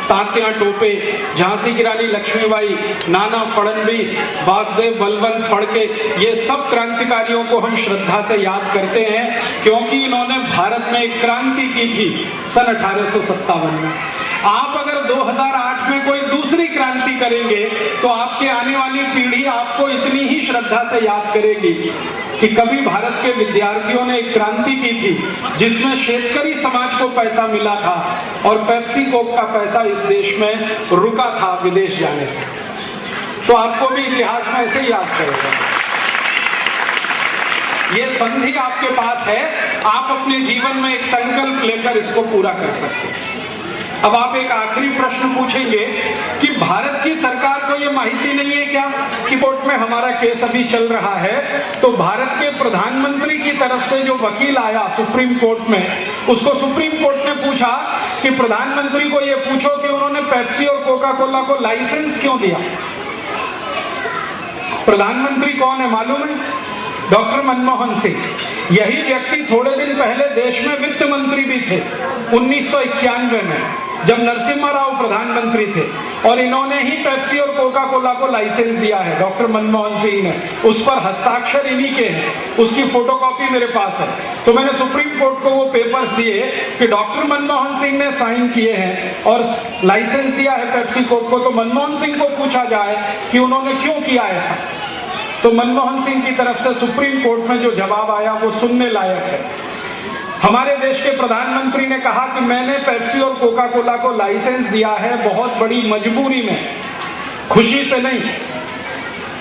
तात्या टोपे, झांसी की रानी लक्ष्मीबाई, नाना फडणवीस, वासुदेव बलवंत फड़के, ये सब क्रांतिकारियों को हम श्रद्धा से याद करते हैं क्योंकि इन्होंने भारत में एक क्रांति की थी सन 1857 में। आप अगर 2008 में कोई दूसरी क्रांति करेंगे तो आपके आने वाली पीढ़ी आपको इतनी ही श्रद्धा से याद करेगी कि कभी भारत के विद्यार्थियों ने एक क्रांति की थी जिसमें शेतकरी समाज को पैसा मिला था और पेप्सी कोक का पैसा इस देश में रुका था विदेश जाने से। तो आपको भी इतिहास में ऐसे ही याद करेगा। ये संधि आपके पास है, आप अपने जीवन में एक संकल्प लेकर इसको पूरा कर सकते हैं। अब आप एक आखिरी प्रश्न पूछेंगे कि भारत की सरकार को यह माहिती नहीं है क्या कि कोर्ट में हमारा केस अभी चल रहा है? तो भारत के प्रधानमंत्री की तरफ से जो वकील आया सुप्रीम कोर्ट में, उसको सुप्रीम कोर्ट ने पूछा कि प्रधानमंत्री को यह पूछो कि उन्होंने पेप्सी और कोका कोला को लाइसेंस क्यों दिया। प्रधानमंत्री कौन है मालूम है? डॉक्टर मनमोहन सिंह। यही व्यक्ति थोड़े दिन पहले देश में वित्त मंत्री भी थे 1991 में, जब नरसिम्हा राव प्रधानमंत्री थे, और इन्होंने ही पेप्सी और कोका कोला को लाइसेंस दिया है, डॉक्टर मनमोहन सिंह ने। उस पर हस्ताक्षर इन्हीं के हैं, उसकी फोटोकॉपी मेरे पास है। तो मैंने सुप्रीम कोर्ट को वो पेपर्स दिए कि डॉक्टर मनमोहन सिंह ने साइन किए हैं और लाइसेंस दिया है पेप्सी कोक को, तो मनमोहन सिंह को पूछा जाए कि उन्होंने क्यों किया ऐसा। तो मनमोहन सिंह की तरफ से सुप्रीम कोर्ट में जो जवाब आया वो सुनने लायक है। हमारे देश के प्रधानमंत्री ने कहा कि मैंने पेप्सी और कोका कोला को लाइसेंस दिया है बहुत बड़ी मजबूरी में, खुशी से नहीं।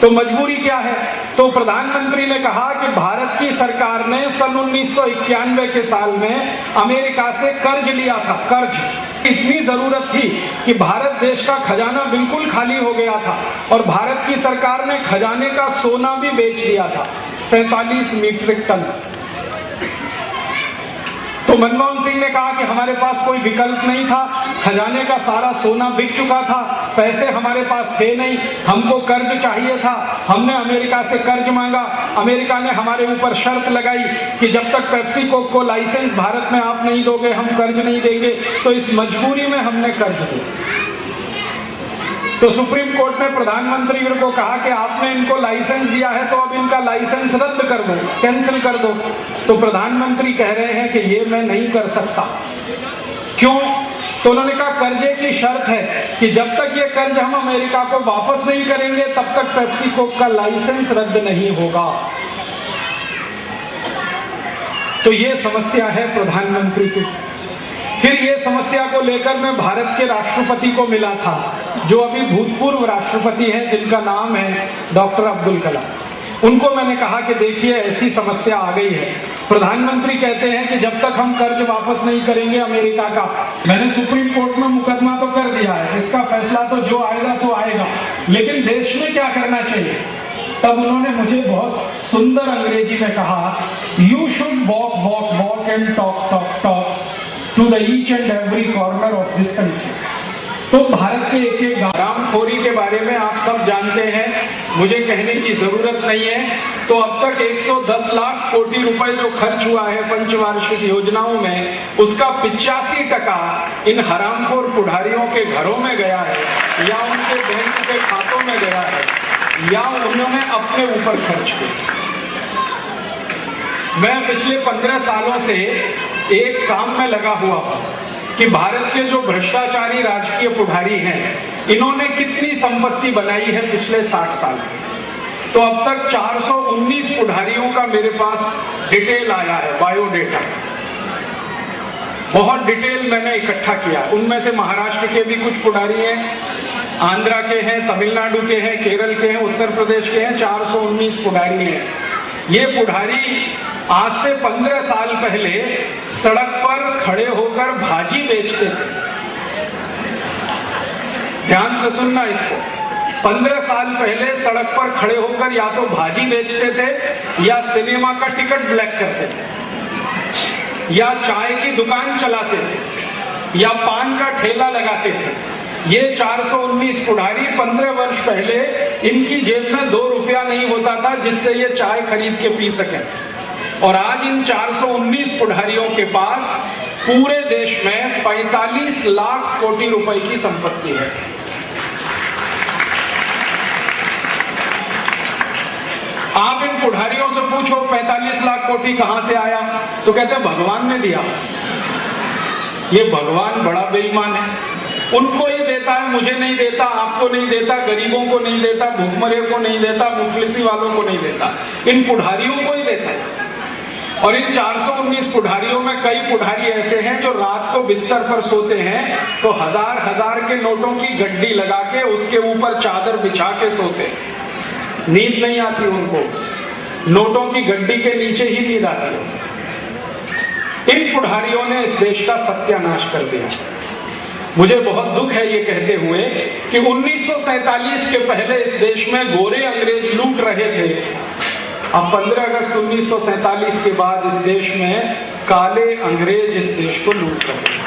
तो मजबूरी क्या है? तो प्रधानमंत्री ने कहा कि भारत की सरकार ने सन 1991 के साल में अमेरिका से कर्ज लिया था। कर्ज इतनी जरूरत थी कि भारत देश का खजाना बिल्कुल खाली हो गया था और भारत की सरकार ने खजाने का सोना भी बेच दिया था, 47 मीट्रिक टन। तो मनमोहन सिंह ने कहा कि हमारे पास कोई विकल्प नहीं था, खजाने का सारा सोना बिक चुका था, पैसे हमारे पास थे नहीं, हमको कर्ज चाहिए था, हमने अमेरिका से कर्ज मांगा। अमेरिका ने हमारे ऊपर शर्त लगाई कि जब तक पेप्सी कोक को लाइसेंस भारत में आप नहीं दोगे हम कर्ज नहीं देंगे। तो इस मजबूरी में हमने कर्ज दिया। तो सुप्रीम कोर्ट ने प्रधानमंत्री को कहा कि आपने इनको लाइसेंस दिया है तो अब इनका लाइसेंस रद्द कर दो, कैंसिल कर दो। तो प्रधानमंत्री कह रहे हैं कि ये मैं नहीं कर सकता। क्यों? तो उन्होंने कहा कर्जे की शर्त है कि जब तक ये कर्ज हम अमेरिका को वापस नहीं करेंगे तब तक पेप्सी कोक का लाइसेंस रद्द नहीं होगा। तो ये समस्या है प्रधानमंत्री की। फिर ये समस्या को लेकर मैं भारत के राष्ट्रपति को मिला था, जो अभी भूतपूर्व राष्ट्रपति हैं, जिनका नाम है डॉक्टर अब्दुल कलाम। उनको मैंने कहा कि देखिए ऐसी समस्या आ गई है, प्रधानमंत्री कहते हैं कि जब तक हम कर्ज वापस नहीं करेंगे अमेरिका का, मैंने सुप्रीम कोर्ट में मुकदमा तो कर दिया है, इसका फैसला तो जो आएगा सो आएगा, लेकिन देश में क्या करना चाहिए। तब उन्होंने मुझे बहुत सुंदर अंग्रेजी में कहा, you should walk walk walk and talk talk talk to the each and every corner of this country। तो भारत के एक एक हरामखोरी के बारे में आप सब जानते हैं, मुझे कहने की जरूरत नहीं है। तो अब तक 110 लाख कोटि रुपए जो खर्च हुआ है पंचवार्षिक योजनाओं में, उसका 85% इन हरामखोर पुढ़ारियों के घरों में गया है या उनके बैंक के खातों में गया है या उन्होंने अपने ऊपर खर्च किया। मैं पिछले 15 सालों से एक काम में लगा हुआ हूं कि भारत के जो भ्रष्टाचारी राजकीय पुढ़ारी हैं, इन्होंने कितनी संपत्ति बनाई है पिछले 60 साल में। तो अब तक 419 पुढ़ारियों का मेरे पास डिटेल आया है, बायोडेटा, बहुत डिटेल मैंने इकट्ठा किया। उनमें से महाराष्ट्र के भी कुछ पुढ़ारी हैं, आंध्रा के हैं, तमिलनाडु के हैं, केरल के हैं, उत्तर प्रदेश के हैं, 419 पुढ़ारी हैं। ये पुढ़ारी आज से 15 साल पहले सड़क पर खड़े होकर भाजी बेचते थे। ध्यान से सुनना इसको, 15 साल पहले सड़क पर खड़े होकर या तो भाजी बेचते थे या सिनेमा का टिकट ब्लैक करते थे या चाय की दुकान चलाते थे या पान का ठेला लगाते थे। ये 419 पुढ़ारी 15 वर्ष पहले इनकी जेब में 2 रुपया नहीं होता था जिससे ये चाय खरीद के पी सकें, और आज इन 419 पुढ़ारियों के पास पूरे देश में 45 लाख कोटि रुपए की संपत्ति है। आप इन पुढ़ारियों से पूछो 45 लाख कोटि कहां से आया, तो कहते हैं भगवान ने दिया। ये भगवान बड़ा बेईमान है, उनको ही देता है, मुझे नहीं देता, आपको नहीं देता, गरीबों को नहीं देता, भूखमरे को नहीं देता, मुफलिसी वालों को नहीं देता, इन पुढ़ारियों को ही देता है। और इन 419 पुढ़ारियों में कई पुढ़ारी ऐसे हैं जो रात को बिस्तर पर सोते हैं तो हजार हजार के नोटों की गड्डी लगा के उसके ऊपर चादर बिछा के सोते हैं, नींद नहीं आती उनको, नोटों की गड्डी के नीचे ही नींद आती है। इन पुढ़ारियों ने इस देश का सत्यानाश कर दिया। मुझे बहुत दुख है ये कहते हुए कि 1947 के पहले इस देश में गोरे अंग्रेज लूट रहे थे, अब 15 अगस्त 1947 के बाद इस देश में काले अंग्रेज इस देश को लूट रहे हैं।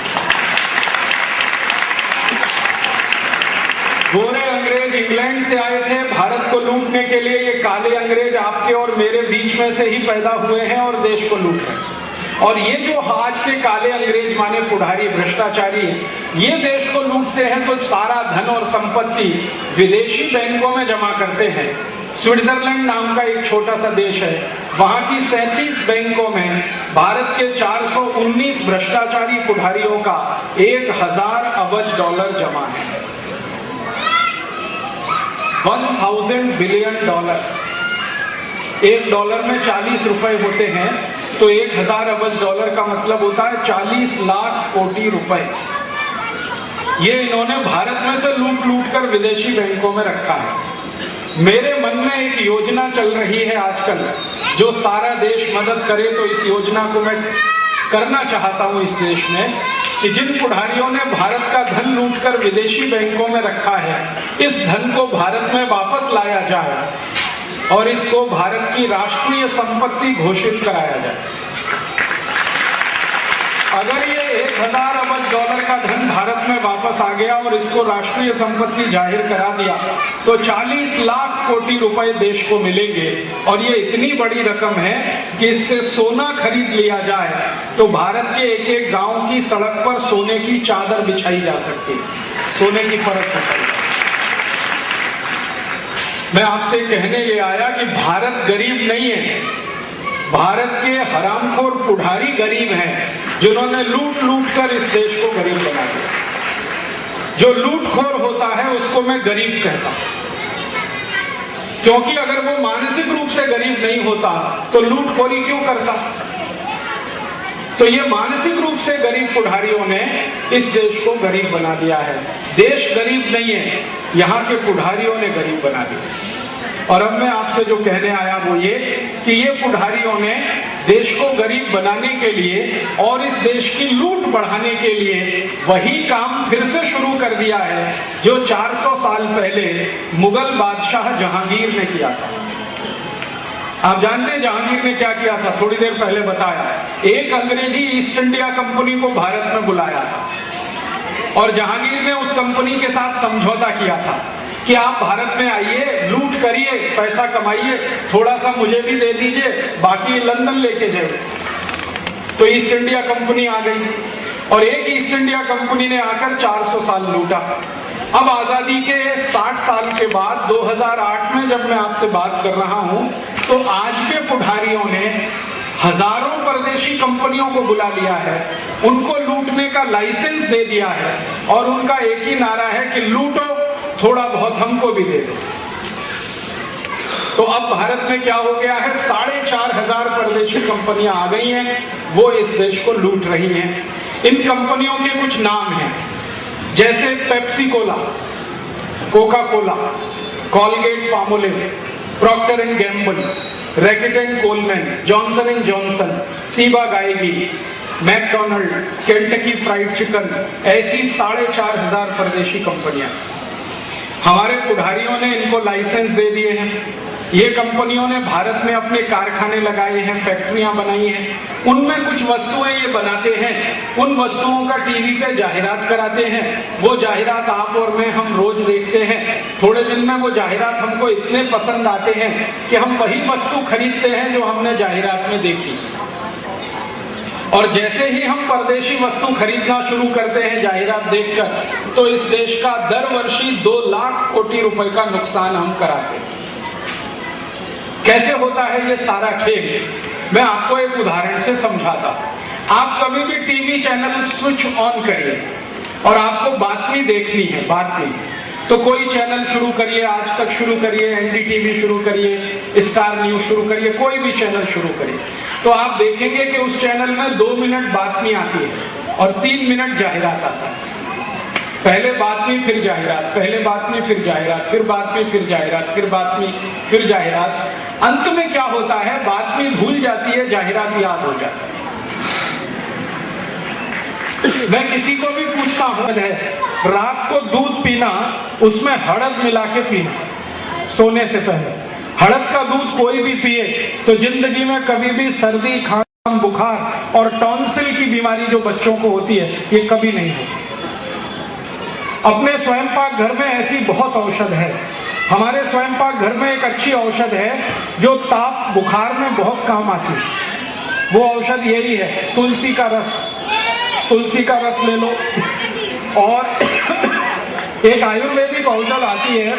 गोरे अंग्रेज अंग्रेज इंग्लैंड से आए थे भारत को लूटने के लिए। ये काले अंग्रेज आपके और मेरे बीच में से ही पैदा हुए हैं और देश को लूट रहे हैं। और ये जो आज के काले अंग्रेज माने पुढ़ारी भ्रष्टाचारी है, ये देश को लूटते हैं तो सारा धन और संपत्ति विदेशी बैंकों में जमा करते हैं। स्विट्जरलैंड नाम का एक छोटा सा देश है, वहां की 37 बैंकों में भारत के 419 भ्रष्टाचारी पुढ़ारियों का 1000 अरब डॉलर जमा है। 1000 बिलियन डॉलर। एक डॉलर में 40 रुपए होते हैं, तो 1000 अरब डॉलर का मतलब होता है 40 लाख कोटी रुपए। ये इन्होंने भारत में से लूट लूट कर विदेशी बैंकों में रखा है। मेरे मन में एक योजना चल रही है आजकल, जो सारा देश मदद करे, तो इस योजना को मैं करना चाहता हूं इस देश में, कि जिन पुढ़ारियों ने भारत का धन लूटकर विदेशी बैंकों में रखा है, इस धन को भारत में वापस लाया जाए और इसको भारत की राष्ट्रीय संपत्ति घोषित कराया जाए। अगर ये 1000 अरब डॉलर का धन भारत में वापस आ गया और इसको राष्ट्रीय संपत्ति जाहिर करा दिया, तो 40 लाख कोटी रुपए देश को मिलेंगे। और ये इतनी बड़ी रकम है कि इससे सोना खरीद लिया जाए तो भारत के एक एक गांव की सड़क पर सोने की चादर बिछाई जा सकती है, सोने की परत बिछाई। मैं आपसे कहने ये आया कि भारत गरीब नहीं है, भारत के हरामखोर पुढ़ारी गरीब हैं, जिन्होंने लूट लूट कर इस देश को गरीब बना दिया। जो लूटखोर होता है उसको मैं गरीब कहता हूं, क्योंकि अगर वो मानसिक रूप से गरीब नहीं होता तो लूटखोरी क्यों करता। तो ये मानसिक रूप से गरीब पुढ़ारियों ने इस देश को गरीब बना दिया है। देश गरीब नहीं है, यहाँ के पुढ़ारियों ने गरीब बना दिया। और अब मैं आपसे जो कहने आया वो ये कि ये पुढ़ारियों ने देश को गरीब बनाने के लिए और इस देश की लूट बढ़ाने के लिए वही काम फिर से शुरू कर दिया है जो 400 साल पहले मुगल बादशाह जहांगीर ने किया था। आप जानते हैं जहांगीर ने क्या किया था? थोड़ी देर पहले बताया। एक अंग्रेजी ईस्ट इंडिया कंपनी को भारत में बुलाया था और जहांगीर ने उस कंपनी के साथ समझौता किया था कि आप भारत में आइए, लूट करिए, पैसा कमाइए, थोड़ा सा मुझे भी दे दीजिए, बाकी लंदन लेके जाइए। तो ईस्ट इंडिया कंपनी आ गई और एक ईस्ट इंडिया कंपनी ने आकर 400 साल लूटा। अब आजादी के 60 साल के बाद 2008 में जब मैं आपसे बात कर रहा हूं, तो आज के पुढ़ारियों ने हजारों परदेशी कंपनियों को बुला लिया है, उनको लूटने का लाइसेंस दे दिया है और उनका एक ही नारा है कि लूटो, थोड़ा बहुत हमको भी दे दो। तो अब भारत में क्या हो गया है? 4500 परदेशी कंपनियां आ गई हैं, वो इस देश को लूट रही हैं। इन कंपनियों के कुछ नाम हैं, जैसे Pepsi Cola, Coca Cola, Colgate Palmolive, Procter and Gamble, Reckitt and Colman, Johnson and Johnson, Ciba Geigy, McDonald, Kentucky Fried Chicken, ऐसी 4500 परदेशी कंपनियां। हमारे पुढ़ारियों ने इनको लाइसेंस दे दिए हैं। ये कंपनियों ने भारत में अपने कारखाने लगाए हैं, फैक्ट्रियां बनाई हैं, उनमें कुछ वस्तुएं ये बनाते हैं, उन वस्तुओं का टीवी पे जाहिरात कराते हैं। वो जाहिरात आप और मैं हम रोज देखते हैं। थोड़े दिन में वो जाहिरात हमको इतने पसंद आते हैं कि हम वही वस्तु खरीदते हैं जो हमने जाहिरात में देखी। और जैसे ही हम परदेशी वस्तु खरीदना शुरू करते हैं जाहिरात देखकर, तो इस देश का दर वर्षी 2 लाख कोटी रुपए का नुकसान हम कराते हैं। कैसे होता है ये सारा खेल? मैं आपको एक उदाहरण से समझाता हूं। आप कभी भी टीवी चैनल स्विच ऑन करिए और आपको बातमी देखनी है, बातमी, तो कोई चैनल शुरू करिए, आज तक शुरू करिए, एनडीटीवी शुरू करिए, स्टार न्यूज शुरू करिए, कोई भी चैनल शुरू करिए, तो आप देखेंगे कि उस चैनल में 2 मिनट बातमी आती है और 3 मिनट जाहिरात आता है। पहले बातमी फिर जाहिरात, पहले बातमी फिर जाहिरात, फिर बातमी फिर जाहिरात, फिर बातमी फिर जाहिरात। अंत में क्या होता है? बातमी भूल जाती है, जाहिरात याद हो जाती है। मैं किसी को भी पूछता हूं, रात को दूध पीना, उसमें हड़द मिला के पीना सोने से पहले। हड़द का दूध कोई भी पिए तो जिंदगी में कभी भी सर्दी, खांसी, बुखार और टॉन्सिल की बीमारी जो बच्चों को होती है, ये कभी नहीं होती। अपने स्वयं पाक घर में ऐसी बहुत औषध है। हमारे स्वयं पाक घर में एक अच्छी औषध है जो ताप बुखार में बहुत काम आती है। वो औषध यही है, तुलसी का रस। तुलसी का रस ले लो। और एक आयुर्वेदिक औषध आती है,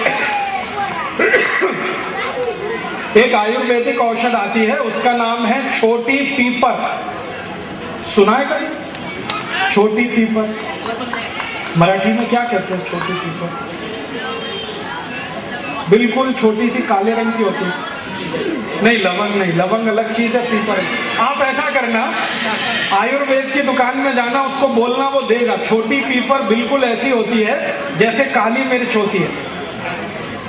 एक आयुर्वेदिक औषध आती है, उसका नाम है छोटी पीपर। सुना है कभी? छोटी पीपर मराठी में क्या कहते हैं? छोटी पीपर बिल्कुल छोटी सी काले रंग की होती है। नहीं, लवंग नहीं, लवंग अलग चीज है, पीपर। आप ऐसा करना, आयुर्वेद की दुकान में जाना, उसको बोलना, वो देगा। छोटी पीपर बिल्कुल ऐसी होती है जैसे काली मिर्च होती है,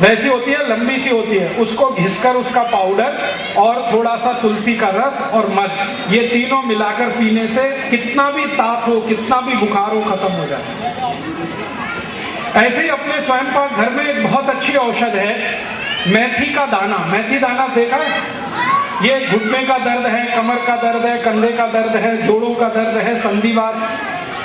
वैसी होती है, लंबी सी होती है। उसको घिसकर उसका पाउडर और थोड़ा सा तुलसी का रस और मध, ये तीनों मिलाकर पीने से कितना भी ताप हो, कितना भी बुखार हो, खत्म हो जाता है। ऐसे ही अपने स्वयं पाक घर में एक बहुत अच्छी औषध है, मेथी का दाना। मेथी दाना देखा है? ये घुटने का दर्द है, कमर का दर्द है, कंधे का दर्द है, जोड़ों का दर्द है, संधिवात।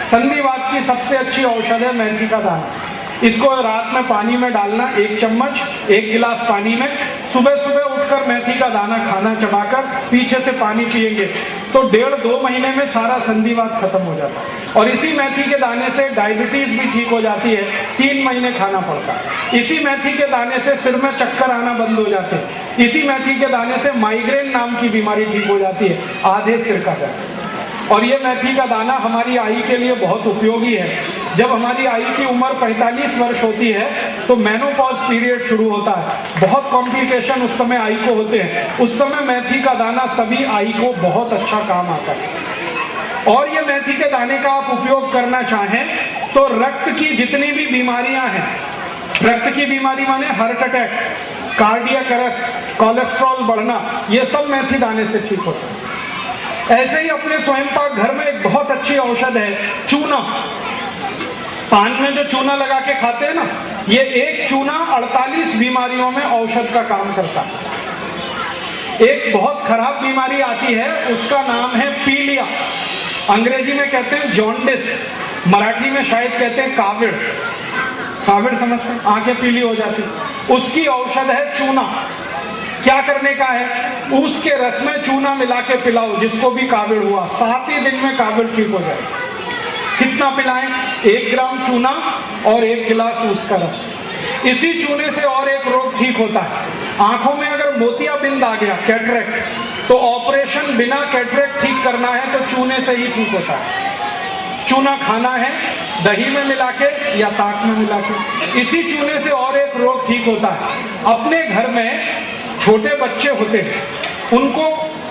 संधिवात की सबसे अच्छी औषध है मेथी का दाना। इसको रात में पानी में डालना, 1 चम्मच, 1 गिलास पानी में। सुबह सुबह उठकर मेथी का दाना खाना, चबाकर पीछे से पानी पिएंगे तो 1.5-2 महीने में सारा संधिवात खत्म हो जाता है। और इसी मेथी के दाने से डायबिटीज भी ठीक हो जाती है, 3 महीने खाना पड़ता है। इसी मेथी के दाने से सिर में चक्कर आना बंद हो जाते हैं। इसी मेथी के दाने से माइग्रेन नाम की बीमारी ठीक हो जाती है, आधे सिर का दर्द। और ये मेथी का दाना हमारी आयु के लिए बहुत उपयोगी है। जब हमारी आयु की उम्र 45 वर्ष होती है तो मेनोपॉज पीरियड शुरू होता है। बहुत कॉम्प्लिकेशन उस समय आयु को होते हैं। उस समय मेथी का दाना सभी आयु को बहुत अच्छा काम आता है। और ये मेथी के दाने का आप उपयोग करना चाहें तो रक्त की जितनी भी बीमारियां हैं, रक्त की बीमारी माने heart attack, cardiac arrest, cholesterol बढ़ना, ये सब मेथी दाने से ठीक होता है। ऐसे ही अपने स्वयं पाक घर में एक बहुत अच्छी औषध है, चूना। पान में जो चूना लगा के खाते हैं ना, ये एक चूना 48 बीमारियों में औषध का काम करता है। एक बहुत खराब बीमारी आती है, उसका नाम है पीलिया। अंग्रेजी में कहते हैं जॉन्डिस, मराठी में शायद कहते हैं काविड़। काविड़ समझते हैं? आंखें पीली हो जाती, उसकी औषध है चूना। क्या करने का है? उसके रस में चूना मिला के पिलाओ जिसको भी काविड़ हुआ, 7 ही दिन में काविड़ ठीक हो जाए। कितना पिलाएं? 1 ग्राम चूना और 1 गिलास उसका रस। इसी चूने से और एक रोग ठीक होता है। आंखों में अगर मोतियाबिंद आ गया, कैटरेक्ट, तो ऑपरेशन बिना कैटरेक्ट ठीक करना है तो चूने से ही ठीक होता है। चूना खाना है दही में मिला के या ताक में मिला के। इसी चूने से और एक रोग ठीक होता है। अपने घर में छोटे बच्चे होते हैं, उनको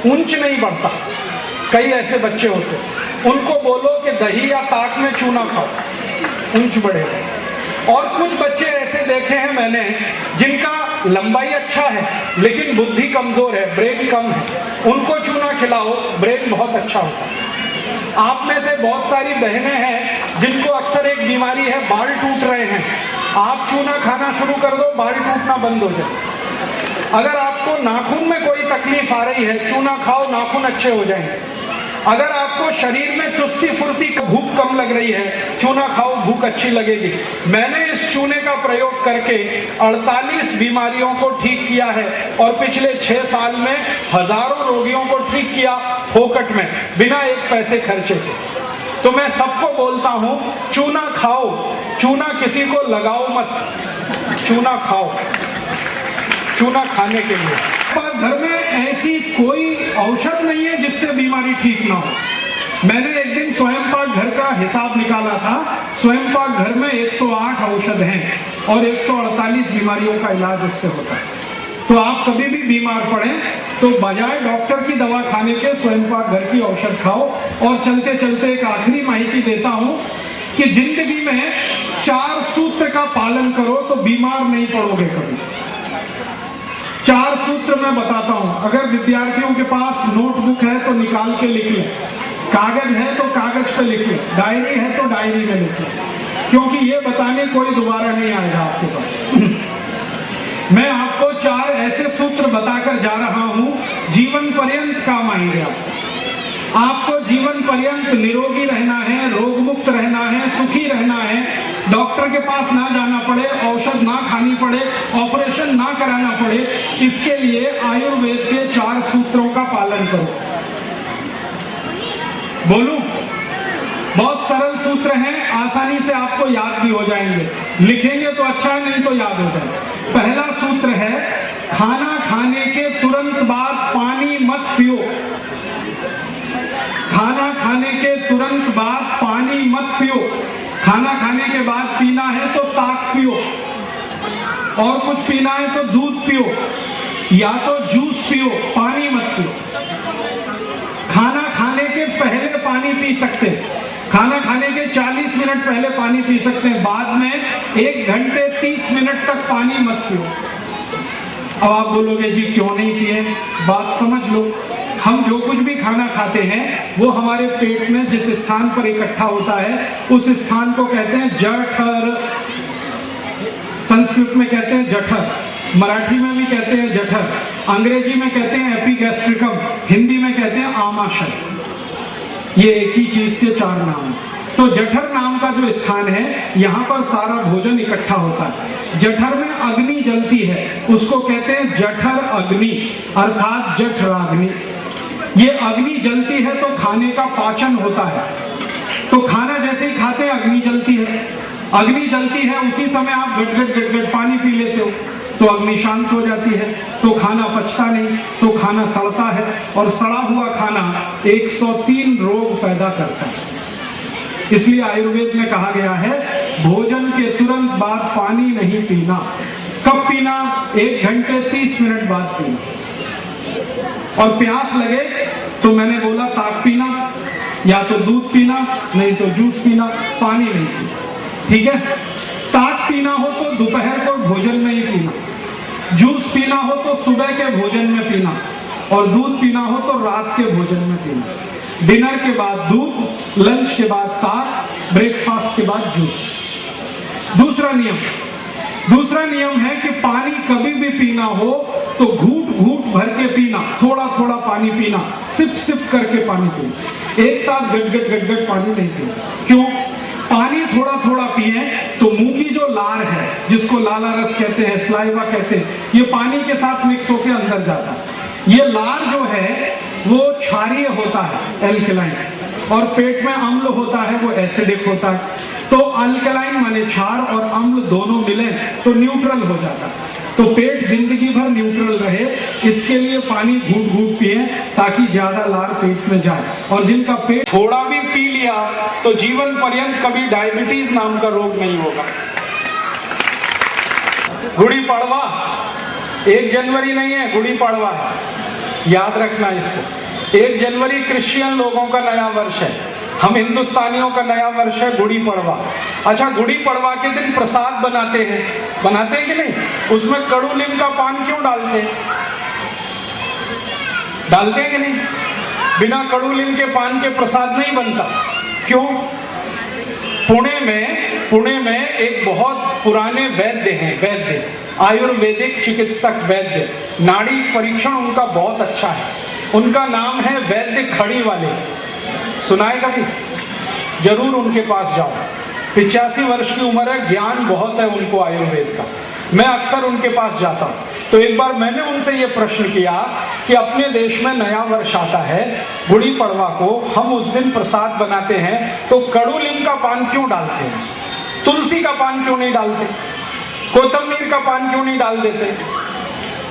ऊंच नहीं बढ़ता, कई ऐसे बच्चे होते हैं, उनको बोलो कि दही या ताक में चूना खाओ, ऊंच बढ़ेगा। और कुछ बच्चे ऐसे देखे हैं मैंने जिनका लंबाई अच्छा है लेकिन बुद्धि कमजोर है, ब्रेन कम है, उनको चूना खिलाओ, ब्रेन बहुत अच्छा होता है। आप में से बहुत सारी बहनें हैं जिनको अक्सर एक बीमारी है, बाल टूट रहे हैं। आप चूना खाना शुरू कर दो, बाल टूटना बंद हो जाए। अगर आपको नाखून में कोई तकलीफ आ रही है, चूना खाओ, नाखून अच्छे हो जाएंगे। अगर आपको शरीर में चुस्ती फुर्ती, भूख कम लग रही है, चूना खाओ, भूख अच्छी लगेगी। मैंने इस चूने का प्रयोग करके 48 बीमारियों को ठीक किया है और पिछले 6 साल में हजारों रोगियों को ठीक किया, फोकट में, बिना 1 पैसे खर्चे के। तो मैं सबको बोलता हूं, चूना खाओ, चूना किसी को लगाओ मत, चूना खाओ, चूना खाने के लिए। घर में ऐसी कोई औषध नहीं है जिससे बीमारी ठीक ना हो। मैंने एक दिन स्वयं पाक घर का हिसाब निकाला था। स्वयं पाक घर में 108 औषध हैं और 148 बीमारियों का इलाज उससे होता है। तो आप कभी भी बीमार पड़े तो बजाय डॉक्टर की दवा खाने के स्वयं पाक घर की औषध खाओ। और चलते चलते एक आखिरी माहिती देता हूं कि जिंदगी में 4 सूत्र का पालन करो तो बीमार नहीं पड़ोगे कभी। 4 सूत्र मैं बताता हूं। अगर विद्यार्थियों के पास नोटबुक है तो निकाल के लिख लें, कागज है तो कागज पे लिख लें, डायरी है तो डायरी में लिख लें, क्योंकि ये बताने कोई दोबारा नहीं आएगा आपके पास। मैं आपको 4 ऐसे सूत्र बताकर जा रहा हूं, जीवन पर्यंत काम आएंगे। आपको जीवन पर्यंत निरोगी रहना है, रोग मुक्त रहना है, सुखी रहना है डॉक्टर के पास ना जाना पड़े, औषध ना खानी पड़े, ऑपरेशन ना कराना पड़े, इसके लिए आयुर्वेद के 4 सूत्रों का पालन करो। बोलूं? बहुत सरल सूत्र हैं, आसानी से आपको याद भी हो जाएंगे। लिखेंगे तो अच्छा है, नहीं तो याद हो जाए। पहला सूत्र है, खाना खाने के तुरंत बाद पानी मत पियो। खाना खाने के तुरंत बाद पानी मत पियो। खाना खाने के बाद पीना है तो ताक पियो, और कुछ पीना है तो दूध पियो या तो जूस पियो, पानी मत पियो। खाना खाने के पहले पानी पी सकते हैं, खाना खाने के 40 मिनट पहले पानी पी सकते हैं, बाद में 1 घंटे 30 मिनट तक पानी मत पियो। अब आप बोलोगे जी क्यों नहीं पिए? बात समझ लो। हम जो कुछ भी खाना खाते हैं वो हमारे पेट में जिस स्थान पर इकट्ठा होता है उस स्थान को कहते हैं जठर। संस्कृत में कहते हैं जठर, मराठी में भी कहते हैं जठर, अंग्रेजी में कहते हैं एपिगैस्ट्रिकम, हिंदी में कहते हैं आमाशय। ये एक ही चीज के 4 नाम। तो जठर नाम का जो स्थान है, यहाँ पर सारा भोजन इकट्ठा होता है। जठर में अग्नि जलती है, उसको कहते हैं जठर अग्नि, अर्थात जठराग्नि। ये अग्नि जलती है तो खाने का पाचन होता है। तो खाना जैसे ही खाते हैं अग्नि जलती है, अग्नि जलती है, उसी समय आप गट गट गट गट पानी पी लेते हो तो अग्नि शांत हो जाती है, तो खाना पचता नहीं, तो खाना सड़ता है, और सड़ा हुआ खाना 103 रोग पैदा करता है। इसलिए आयुर्वेद में कहा गया है भोजन के तुरंत बाद पानी नहीं पीना। कब पीना? 1 घंटे 30 मिनट बाद पीना। और प्यास लगे तो मैंने बोला ताक पीना, या तो दूध पीना, नहीं तो जूस पीना, पानी नहीं पीना। ठीक है? ताक पीना हो तो दोपहर को भोजन में ही पीना, जूस पीना हो तो सुबह के भोजन में पीना, और दूध पीना हो तो रात के भोजन में पीना। डिनर के बाद दूध, लंच के बाद ताक, ब्रेकफास्ट के बाद जूस। दूसरा नियम है कि पानी कभी भी पीना हो तो घूट घूट भर के पीना, थोड़ा थोड़ा पानी पीना, सिप सिप करके पानी पीना, एक साथ गट गट गट गट पानी नहीं पीना। क्यों? पानी थोड़ा थोड़ा पिए तो मुंह की जो लार है, जिसको लाला रस कहते हैं, स्लाइवा कहते हैं, ये पानी के साथ मिक्स होकर अंदर जाता है। ये लार जो है वो क्षारीय होता है, एल्कलाइन, और पेट में अम्ल होता है, वो एसिडिक होता है। तो अल्कलाइन माने क्षार और अम्ल दोनों मिले तो न्यूट्रल हो जाता है। तो पेट जिंदगी भर न्यूट्रल रहे, इसके लिए पानी घूट घूट पिए ताकि ज्यादा लार पेट में जाए। और जिनका पेट थोड़ा भी पी लिया तो जीवन पर्यंत कभी डायबिटीज नाम का रोग नहीं होगा। गुड़ी पड़वा 1 जनवरी नहीं है, गुड़ी पड़वा है, याद रखना इसको। 1 जनवरी क्रिश्चियन लोगों का नया वर्ष है, हम हिंदुस्तानियों का नया वर्ष है गुड़ी पड़वा। अच्छा, गुड़ी पड़वा के दिन प्रसाद बनाते हैं कि नहीं? उसमें कड़ू नीम का पान क्यों डालते हैं? डालते हैं कि नहीं? बिना कड़ू नीम के पान के प्रसाद नहीं बनता। क्यों? पुणे में एक बहुत पुराने वैद्य हैं, आयुर्वेदिक चिकित्सक वैद्य, नाड़ी परीक्षण उनका बहुत अच्छा है। उनका नाम है वैद्य खड़ी वाले, सुना है कभी? जरूर उनके पास जाओ। 85 वर्ष की उम्र है, ज्ञान बहुत है उनको आयुर्वेद का। मैं अक्सर उनके पास जाता हूँ। तो एक बार मैंने उनसे ये प्रश्न किया कि अपने देश में नया वर्ष आता है, गुड़ी पड़वा को हम उस दिन प्रसाद बनाते हैं, तो कड़ू नीम का पान क्यों डालते हैं? तुलसी का पान क्यों नहीं डालते? कोतमीर का पान क्यों नहीं डाल देते?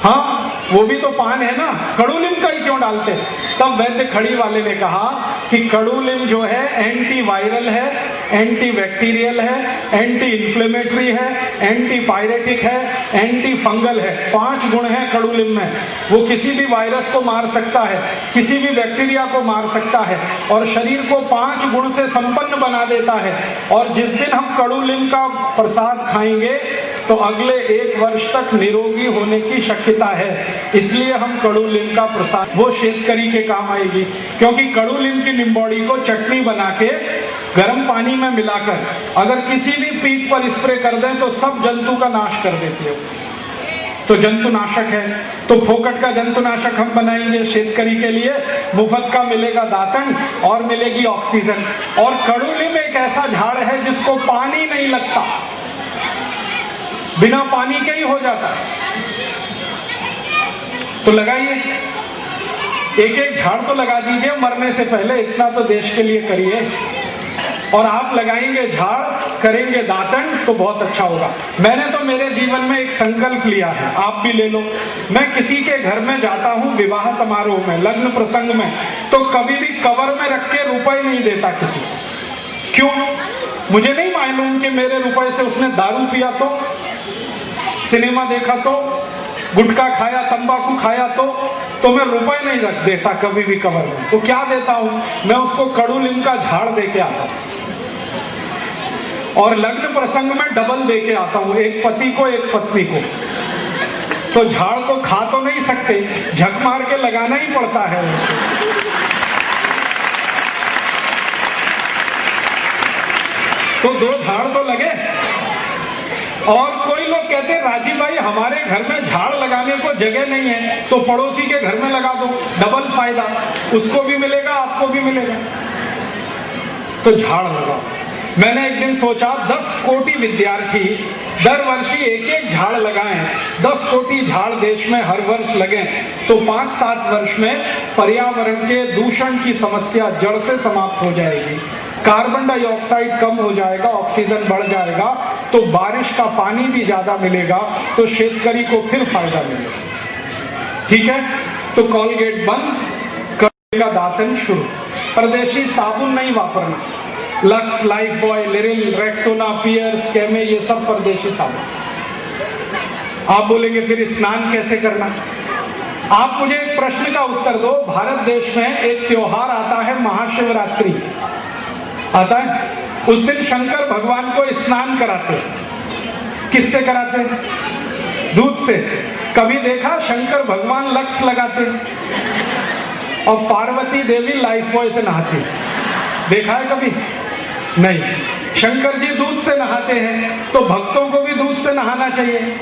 हाँ, वो भी तो पान है ना, कड़ू नीम का ही क्यों डालते? तब वैद्य खड़ी वाले ने कहा कि कड़ू नीम जो है एंटी वायरल है, एंटी बैक्टीरियल है, एंटी इन्फ्लेमेटरी है, एंटी पायरेटिक है, एंटी फंगल है। 5 गुण है कड़ू नीम में। वो किसी भी वायरस को मार सकता है, किसी भी बैक्टीरिया को मार सकता है, और शरीर को 5 गुण से संपन्न बना देता है। और जिस दिन हम कड़ू नीम का प्रसाद खाएंगे तो अगले 1 वर्ष तक निरोगी होने की शक्यता है। इसलिए हम कड़ू नीम का प्रसाद, वो शेतकरी के काम आएगी, क्योंकि कड़ू नीम की निम्बोड़ी को चटनी बना के गर्म पानी में मिलाकर अगर किसी भी पीक पर स्प्रे कर दें तो सब जंतु का नाश कर देती है। तो जंतुनाशक है, तो फोकट का जंतुनाशक हम बनाएंगे शेतकरी के लिए, मुफ्त का मिलेगा दातन और मिलेगी ऑक्सीजन। और कडुलिम एक ऐसा झाड़ है जिसको पानी नहीं लगता, बिना पानी के ही हो जाता है। तो लगाइए, एक एक झाड़ तो लगा दीजिए मरने से पहले, इतना तो देश के लिए करिए। और आप लगाएंगे झाड़, करेंगे दातन, तो बहुत अच्छा होगा। मैंने तो मेरे जीवन में एक संकल्प लिया है, आप भी ले लो। मैं किसी के घर में जाता हूं, विवाह समारोह में, लग्न प्रसंग में, तो कभी भी कवर में रख के रुपए नहीं देता किसी को। क्यों? मुझे नहीं मालूम कि मेरे रुपए से उसने दारू पिया तो, सिनेमा देखा तो, गुटखा खाया, तंबाकू खाया तो मैं रुपए नहीं रख देता कभी भी कवर में। तो क्या देता हूं मैं उसको? कडुलिम का झाड़ देके आता हूं, और लग्न प्रसंग में डबल देके आता हूं, एक पति को एक पत्नी को। तो झाड़ को खा तो नहीं सकते, झक मार के लगाना ही पड़ता है। तो 2 झाड़ तो लगे। और कोई लोग कहते हैं राजीव भाई हमारे घर में झाड़ लगाने को जगह नहीं है, तो पड़ोसी के घर में लगा दो, डबल फायदा, उसको भी मिलेगा आपको भी मिलेगा। तो झाड़ लगाओ। मैंने एक दिन सोचा 10 कोटि विद्यार्थी दर वर्षी एक एक झाड़ लगाएं, 10 कोटि झाड़ देश में हर वर्ष लगें, तो 5-7 वर्ष में पर्यावरण के दूषण की समस्या जड़ से समाप्त हो जाएगी। कार्बन डाइऑक्साइड कम हो जाएगा, ऑक्सीजन बढ़ जाएगा, तो बारिश का पानी भी ज्यादा मिलेगा, तो शेतकरी को फिर फायदा मिलेगा। ठीक है, तो कोलगेट बंद, का दातन शुरू। परदेशी साबुन नहीं वापरना, Lux, Lifebuoy, Liril, Rexona, Pears, Camay, ये सब परदेशी साबुन। आप बोलेंगे फिर स्नान कैसे करना? आप मुझे एक प्रश्न का उत्तर दो। भारत देश में एक त्योहार आता है महाशिवरात्रि, आता है। उस दिन शंकर भगवान को स्नान कराते। किससे कराते? दूध से। कभी देखा शंकर भगवान लक्स लगाते? और पार्वती देवी लाइफ बॉय से नहाती, देखा है कभी? नहीं। शंकर जी दूध से नहाते हैं, तो भक्तों को भी दूध से नहाना चाहिए।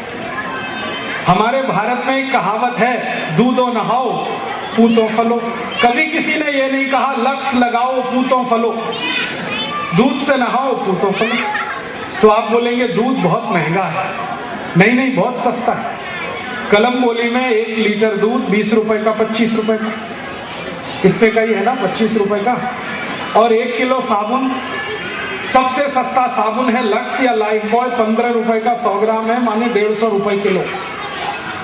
हमारे भारत में एक कहावत है, दूधो नहाओ पूतो फलो। कभी किसी ने ये नहीं कहा लक्स लगाओ पूतो फलो, दूध से नहाओ पूतो फलो। तो आप बोलेंगे दूध बहुत महंगा है। नहीं नहीं, बहुत सस्ता है। कलम बोली में 1 लीटर दूध 20 रुपए का, 25 रुपए का, कितने का ही है ना, 25 रुपए का। और 1 किलो साबुन, सबसे सस्ता साबुन है लक्स या लाइफ बॉय, 15 रुपए का 100 ग्राम है, माने 150 रुपए किलो।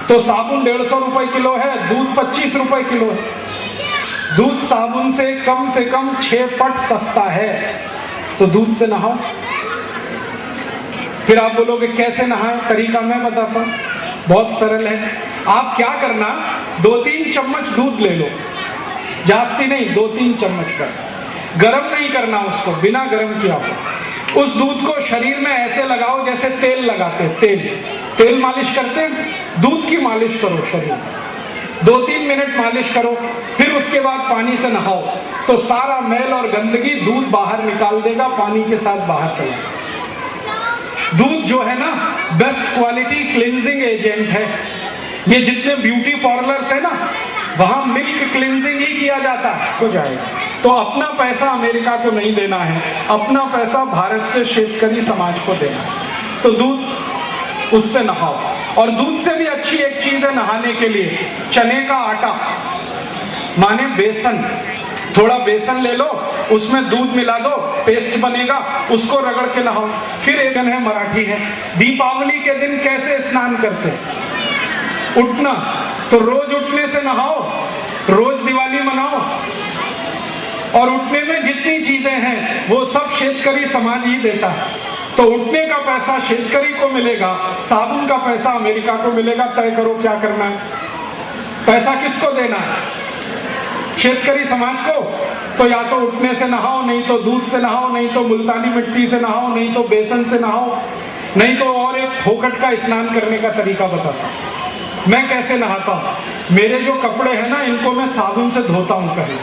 तो साबुन 150 रुपए किलो है, दूध 25 रुपए किलो है। दूध साबुन से कम 6 पट सस्ता है। तो दूध से नहाओ। फिर आप बोलोगे कैसे नहाएं? तरीका मैं बताता हूं, बहुत सरल है। आप क्या करना, 2-3 चम्मच दूध ले लो, जास्ती नहीं, 2-3 चम्मच बस। गरम नहीं करना उसको, बिना गरम किया हो। उस दूध को शरीर में ऐसे लगाओ जैसे तेल लगाते, तेल मालिश करते हैं, दूध की मालिश करो शरीर में। 2-3 मिनट मालिश करो, फिर उसके बाद पानी से नहाओ, तो सारा मैल और गंदगी दूध बाहर निकाल देगा, पानी के साथ बाहर चला। दूध जो है ना, बेस्ट क्वालिटी क्लींजिंग एजेंट है। ये जितने ब्यूटी पार्लर्स है ना, वहां मिल्क क्लींजिंग ही किया जाता है, हो जाएगा। तो अपना पैसा अमेरिका को नहीं देना है, अपना पैसा भारत के शेतकरी समाज को देना है। तो दूध, उससे नहाओ। और दूध से भी अच्छी एक चीज है नहाने के लिए, चने का आटा, माने बेसन। थोड़ा बेसन ले लो, उसमें दूध मिला दो, पेस्ट बनेगा, उसको रगड़ के नहाओ। फिर एक है मराठी है, दीपावली के दिन कैसे स्नान करते? उठना, तो रोज उठने से नहाओ, रोज दिवाली मनाओ। और उठने में जितनी चीजें हैं वो सब शेतकरी समाज ही देता है। तो उठने का पैसा शेतकरी को मिलेगा, साबुन का पैसा अमेरिका को मिलेगा। तय करो क्या करना है, पैसा किसको देना है? शेतकरी समाज को। तो या तो उठने से नहाओ, नहीं तो दूध से नहाओ, नहीं तो मुल्तानी मिट्टी से नहाओ, नहीं तो बेसन से नहाओ, नहीं तो और एक फोकट का स्नान करने का तरीका बताता हूं। मैं कैसे नहाता हूं। मेरे जो कपड़े हैं ना, इनको मैं साबुन से धोता हूं पहले,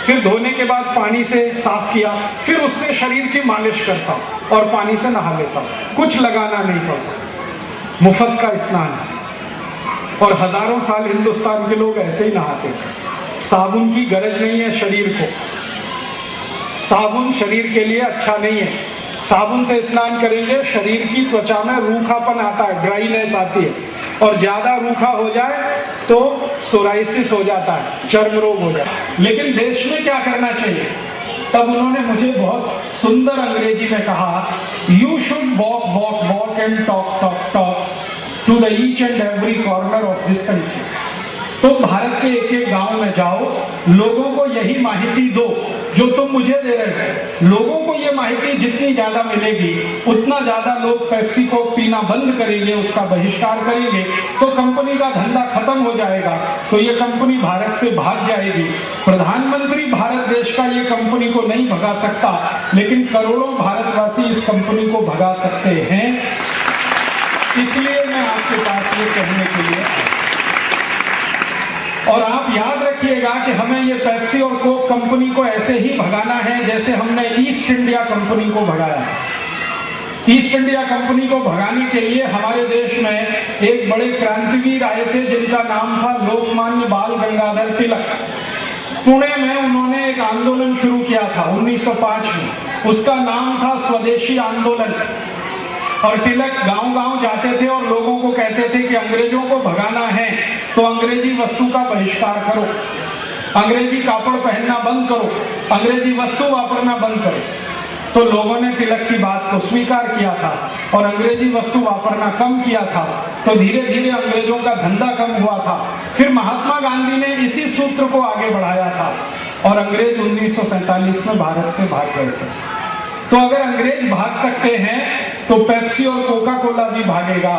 फिर धोने के बाद पानी से साफ किया, फिर उससे शरीर की मालिश करता हूं और पानी से नहा लेता हूं। कुछ लगाना नहीं पड़ता, मुफ्त का स्नान है। और हजारों साल हिंदुस्तान के लोग ऐसे ही नहाते थे। साबुन की गरज नहीं है शरीर को, साबुन शरीर के लिए अच्छा नहीं है। साबुन से स्नान करेंगे शरीर की त्वचा में रूखापन आता है, ड्राईनेस आती है, और ज्यादा रूखा हो जाए तो सोराइसिस हो जाता है, चर्म रोग हो जाता है। लेकिन देश में क्या करना चाहिए? तब उन्होंने मुझे बहुत सुंदर अंग्रेजी में कहा, you should walk walk walk and talk talk talk to the each and every corner of this country. तो भारत के एक एक गांव में जाओ, लोगों को यही माहिती दो जो तुम मुझे दे रहे हो। लोगों को ये माहिती जितनी ज्यादा मिलेगी उतना ज्यादा लोग पेप्सी को पीना बंद करेंगे, उसका बहिष्कार करेंगे, तो कंपनी का धंधा खत्म हो जाएगा, तो ये कंपनी भारत से भाग जाएगी। प्रधानमंत्री भारत देश का ये कंपनी को नहीं भगा सकता, लेकिन करोड़ों भारतवासी इस कंपनी को भगा सकते हैं। इसलिए मैं आपके पास ये कहने के लिए, और आप याद रखिएगा कि हमें ये पेप्सी और कोक कंपनी को ऐसे ही भगाना है जैसे हमने ईस्ट इंडिया कंपनी को भगाया है। ईस्ट इंडिया कंपनी को भगाने के लिए हमारे देश में एक बड़े क्रांतिवीर आए थे जिनका नाम था लोकमान्य बाल गंगाधर तिलक। पुणे में उन्होंने एक आंदोलन शुरू किया था 1905 में, उसका नाम था स्वदेशी आंदोलन। और तिलक गांव-गांव जाते थे और लोगों को कहते थे कि अंग्रेजों को भगाना है तो अंग्रेजी वस्तु का बहिष्कार करो, अंग्रेजी कापड़ पहनना बंद करो, अंग्रेजी वस्तु वापरना बंद करो। तो लोगों ने तिलक की बात को स्वीकार किया था और अंग्रेजी वस्तु वापरना कम किया था। तो धीरे धीरे अंग्रेजों का धंधा कम हुआ था। फिर महात्मा गांधी ने इसी सूत्र को आगे बढ़ाया था और अंग्रेज 1947 में भारत से भाग गए थे। तो अगर अंग्रेज भाग सकते हैं तो पेप्सी और कोका कोला भी भागेगा।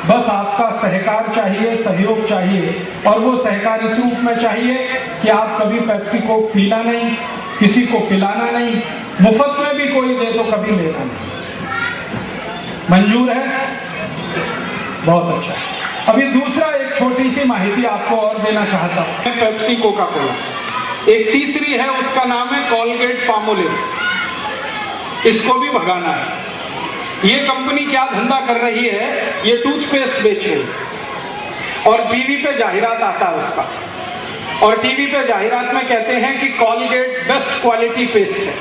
बस आपका सहकार चाहिए, सहयोग चाहिए, और वो सहकार इस रूप में चाहिए कि आप कभी पेप्सी को पीना नहीं, किसी को पिलाना नहीं, मुफ्त में भी कोई दे तो कभी लेना नहीं। मंजूर है? बहुत अच्छा। अभी दूसरा एक छोटी सी माहिती आपको और देना चाहता हूं। पेप्सी कोका कोला, एक तीसरी है, उसका नाम है कोलगेट पामोलिव। इसको भी भगाना है। ये कंपनी क्या धंधा कर रही है, ये टूथपेस्ट बेच रही है और टीवी पे जाहिरात आता है उसका, और टीवी पे जाहिरात में कहते हैं कि कोलगेट बेस्ट क्वालिटी पेस्ट है,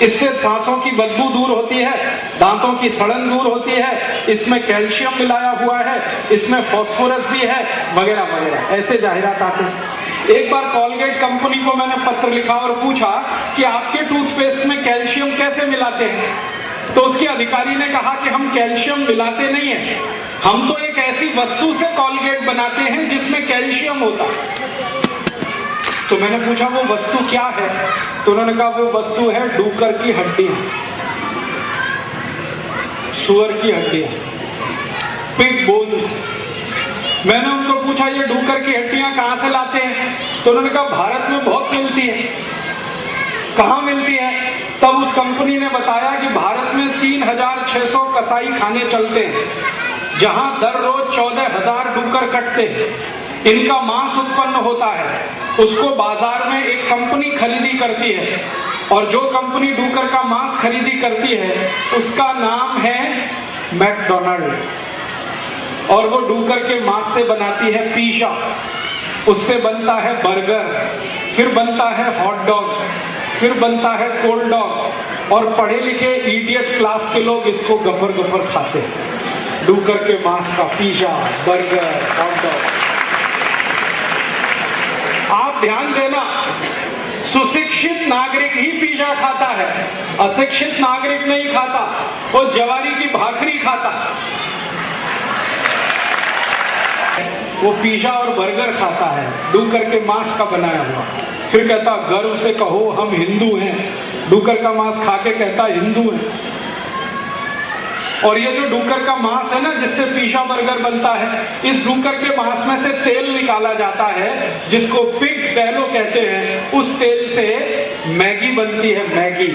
इससे सांसों की बदबू दूर होती है, दांतों की सड़न दूर होती है, इसमें कैल्शियम मिलाया हुआ है, इसमें फास्फोरस भी है, वगैरह वगैरह, ऐसे जाहिरात आते हैं। एक बार कोलगेट कंपनी को मैंने पत्र लिखा और पूछा कि आपके टूथपेस्ट में कैल्शियम कैसे मिलाते हैं? तो उसके अधिकारी ने कहा कि हम कैल्शियम मिलाते नहीं है, हम तो एक ऐसी वस्तु से कोलगेट बनाते हैं जिसमें कैल्शियम होता है। तो मैंने पूछा वो वस्तु क्या है? तो उन्होंने कहा वो वस्तु है डूकर की हड्डियां, सुअर की हड्डियां, पिग बोन्स। मैंने उनको पूछा ये डूकर की हड्डियां कहां से लाते हैं? तो उन्होंने कहा भारत में बहुत मिलती है। कहां मिलती है? तब उस कंपनी ने बताया कि भारत में 3600 कसाई खाने चलते हैं जहां दर रोज 14,000 डूकर कटते हैं। इनका मांस उत्पन्न होता है, उसको बाजार में एक कंपनी खरीदी करती है, और जो कंपनी डूकर का मांस खरीदी करती है उसका नाम है मैकडॉनल्ड, और वो डूकर के मांस से बनाती है पिज़्ज़ा, उससे बनता है बर्गर, फिर बनता है हॉट डॉग, फिर बनता है कोल्ड डॉग, और पढ़े लिखे इडियट क्लास के लोग इसको गपर गपर खाते हैं, डूकर के मांस का पिज़्ज़ा, बर्गर, हॉट डॉग। आप ध्यान देना, सुशिक्षित नागरिक ही पिज़्ज़ा खाता है, अशिक्षित नागरिक नहीं खाता, वो जवारी की भाखरी खाता, वो पिज़्ज़ा और बर्गर खाता है डूकर के मांस का बनाया हुआ। फिर कहता गर्व से कहो हम हिंदू हैं, डूकर का मांस खा के कहता हिंदू है। और ये जो डूकर का मांस है ना जिससे पिज़्ज़ा बर्गर बनता है, इस डूकर के मांस में से तेल निकाला जाता है जिसको पिग टैलो कहते हैं, उस तेल से मैगी बनती है, मैगी।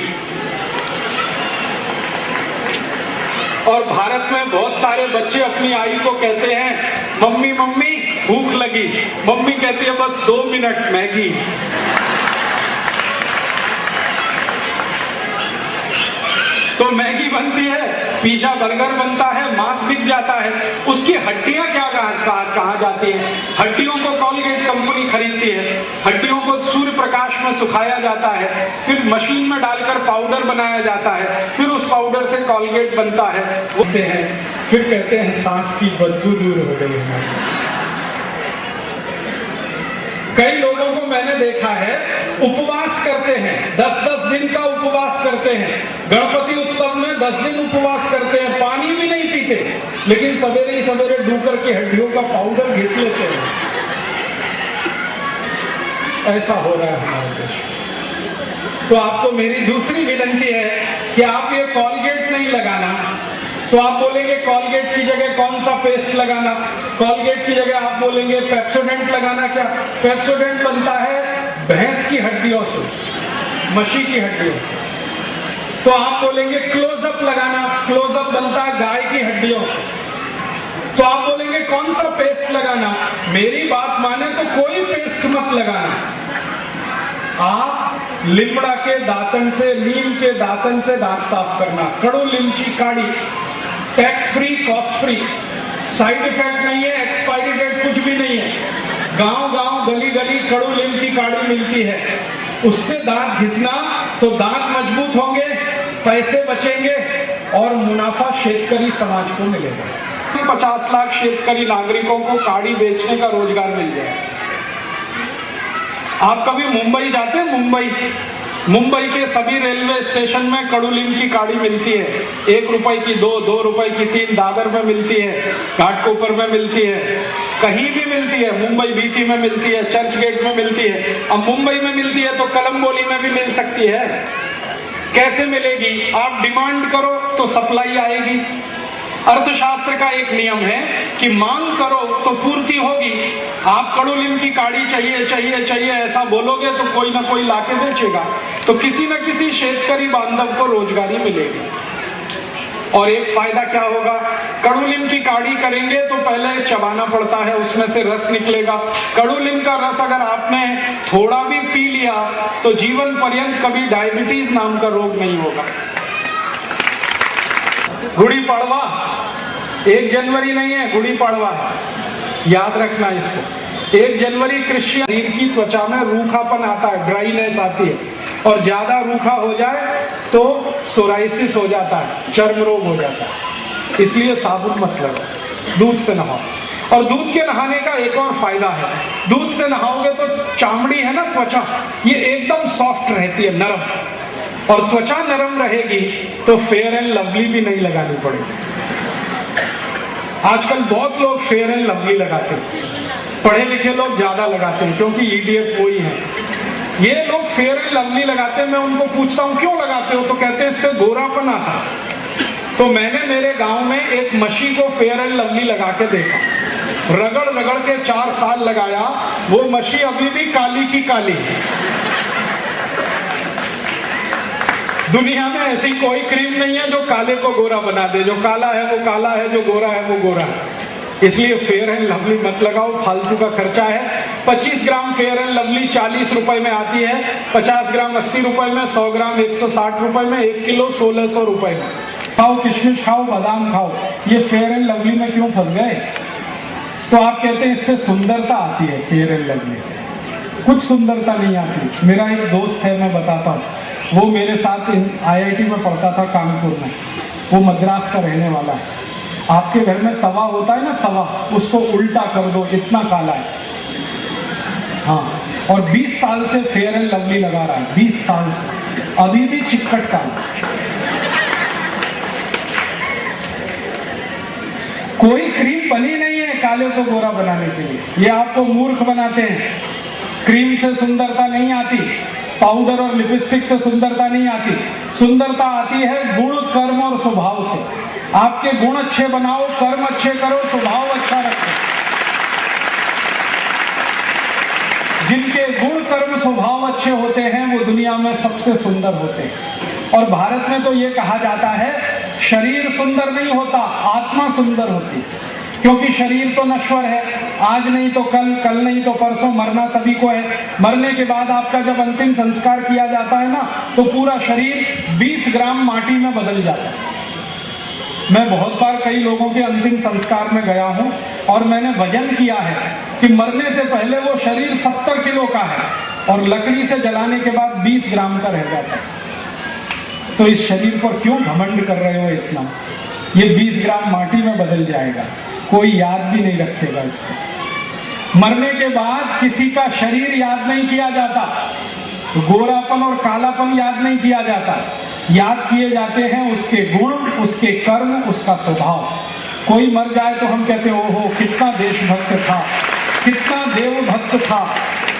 और भारत में बहुत सारे बच्चे अपनी आई को कहते हैं मम्मी मम्मी भूख लगी, मम्मी कहती है बस 2 मिनट मैगी। तो मैगी बनती है, पिज़्ज़ा बर्गर बनता है, मांस बिक जाता है, उसकी हड्डियां क्या कहाँ जाती है। हड्डियों को कॉलगेट कंपनी खरीदती है, हड्डियों को सूर्य प्रकाश में सुखाया जाता है, फिर मशीन में डालकर पाउडर बनाया जाता है, फिर उस पाउडर से कॉलगेट बनता है, उससे है, फिर कहते हैं सांस की बदबू दूर हो गई है। कई लोगों को मैंने देखा है उपवास करते हैं, 10-10 दिन का उपवास करते हैं, गणपति उत्सव में 10 दिन उपवास करते हैं, पानी भी नहीं पीते, लेकिन सवेरे ही सवेरे डूकर की हड्डियों का पाउडर घिस लेते हैं। ऐसा हो रहा है हमारे देश। तो आपको मेरी दूसरी विनती है कि आप ये कॉलगेट नहीं लगाना, तो आप बोलेंगे कॉलगेट की जगह कौन सा पेस्ट लगाना, कॉलगेट की जगह आप बोलेंगे पेप्सोडेंट लगाना। क्या पेप्सोडेंट बनता है भैंस की हड्डियों से, मछली की हड्डियों से। तो आप बोलेंगे क्लोजअप लगाना, क्लोजअप बनता है गाय की हड्डियों से। तो आप बोलेंगे कौन सा पेस्ट लगाना। मेरी बात माने तो कोई पेस्ट मत लगाना, आप लिमड़ा के दातन से, नीम के दातन से दांत साफ करना। कड़ू लीम की काढ़ी tax free, cost free, side effect नहीं है, एक्सपायरी डेट कुछ भी नहीं है। गांव गांव गली गली कड़ू लीम की काढ़ी मिलती है, उससे दांत घिसना तो दांत मजबूत होंगे, पैसे बचेंगे और मुनाफा शेतकरी समाज को मिलेगा। 50 लाख शेतकरी नागरिकों को काढ़ी बेचने का रोजगार मिल जाए। आप कभी मुंबई जाते हैं? मुंबई के सभी रेलवे स्टेशन में कड़ूलीम की काढ़ी मिलती है। 1 रुपए की 2 रुपए की 3, दादर में मिलती है, घाटकोपर में मिलती है, कहीं भी मिलती है। मुंबई बीटी में मिलती है, चर्च गेट में मिलती है। अब मुंबई में मिलती है तो कलम्बोली में भी मिल सकती है। कैसे मिलेगी? आप डिमांड करो तो सप्लाई आएगी। अर्थशास्त्र का एक नियम है कि मांग करो तो पूर्ति होगी। आप कड़ूलीम की काढ़ी चाहिए चाहिए चाहिए ऐसा बोलोगे तो कोई ना कोई लाके बेचेगा, तो किसी न किसी शेतकरी बांधव को रोजगारी मिलेगी। और एक फायदा क्या होगा, कड़ूलीम की काढ़ी करेंगे तो पहले चबाना पड़ता है, उसमें से रस निकलेगा। कड़ूलीम का रस अगर आपने थोड़ा भी पी लिया तो जीवन पर्यंत कभी डायबिटीज नाम का रोग नहीं होगा। गुड़ी पड़वा 1 जनवरी नहीं है, गुड़ी पड़वा है, याद रखना इसको। 1 जनवरी कृषि शरीर की त्वचा में रूखापन आता है, ड्राइनेस आती है, और ज्यादा रूखा हो जाए तो सोराइसिस हो जाता है, चर्म रोग हो जाता है। इसलिए साबुन मत लगाओ, दूध से नहाओ। और दूध के नहाने का एक और फायदा है, दूध से नहाओगे तो चामड़ी है ना, त्वचा, ये एकदम सॉफ्ट रहती है, नरम। और त्वचा नरम रहेगी तो फेयर एंड लवली भी नहीं लगानी पड़ेगी। आजकल बहुत लोग फेयर एंड लवली लगाते हैं, पढ़े लिखे लोग ज्यादा लगाते हैं, क्योंकि ईडीएफ वही है। ये लोग फेयर एंड लवली लगाते हैं, मैं उनको पूछता हूं क्यों लगाते हो, तो कहते हैं इससे गोरापन आता है। तो मैंने मेरे गांव में एक मछली को फेयर एंड लवली लगा के देखा, रगड़ रगड़ के 4 साल लगाया, वो मछली अभी भी काली की काली। दुनिया में ऐसी कोई क्रीम नहीं है जो काले को गोरा बना दे, जो काला है वो काला है, जो गोरा है वो गोरा है। इसलिए फेयर एंड लवली मत लगाओ, फालतू का खर्चा है। 25 ग्राम फेयर एंड लवली 40 रुपए में आती है, 50 ग्राम 80 रुपए में, 100 ग्राम 160 रुपए में, 1 किलो 1600 रुपए में। खाओ, किशमिश खाओ, बादाम खाओ। ये फेयर एंड लवली में क्यों फंस गए? तो आप कहते हैं इससे सुंदरता आती है, फेयर एंड लवली से कुछ सुंदरता नहीं आती। मेरा एक दोस्त है, मैं बताता हूँ, वो मेरे साथ IIT में पढ़ता था कानपुर में, वो मद्रास का रहने वाला है। आपके घर में तवा होता है ना, तवा, उसको उल्टा कर दो, इतना काला है। हाँ, और 20 साल से फेयर एंड लवली लगा रहा है, 20 साल से, अभी भी चिक्कट काला। कोई क्रीम बनी नहीं है काले को गोरा बनाने के लिए, ये आपको मूर्ख बनाते हैं। क्रीम से सुंदरता नहीं आती, पाउडर और लिपस्टिक से सुंदरता नहीं आती। सुंदरता आती है गुण, कर्म और स्वभाव से। आपके गुण अच्छे बनाओ, कर्म अच्छे करो, स्वभाव अच्छा रखो। जिनके गुण, कर्म, स्वभाव अच्छे होते हैं वो दुनिया में सबसे सुंदर होते हैं। और भारत में तो ये कहा जाता है शरीर सुंदर नहीं होता, आत्मा सुंदर होती है। क्योंकि शरीर तो नश्वर है, आज नहीं तो कल, कल नहीं तो परसों, मरना सभी को है। मरने के बाद आपका जब अंतिम संस्कार किया जाता है ना, तो पूरा शरीर 20 ग्राम माटी में बदल जाता है। मैं बहुत बार कई लोगों के अंतिम संस्कार में गया हूं और मैंने वजन किया है कि मरने से पहले वो शरीर 70 किलो का है और लकड़ी से जलाने के बाद 20 ग्राम का रह जाता है। तो इस शरीर पर क्यों घमंड कर रहे हो इतना? ये 20 ग्राम माटी में बदल जाएगा, कोई याद भी नहीं रखेगा इसको। मरने के बाद किसी का शरीर याद नहीं किया जाता, गोरापन और कालापन याद नहीं किया जाता, याद किए जाते हैं उसके गुण, उसके कर्म, उसका स्वभाव। कोई मर जाए तो हम कहते हैं ओहो कितना देशभक्त था, कितना देवभक्त था,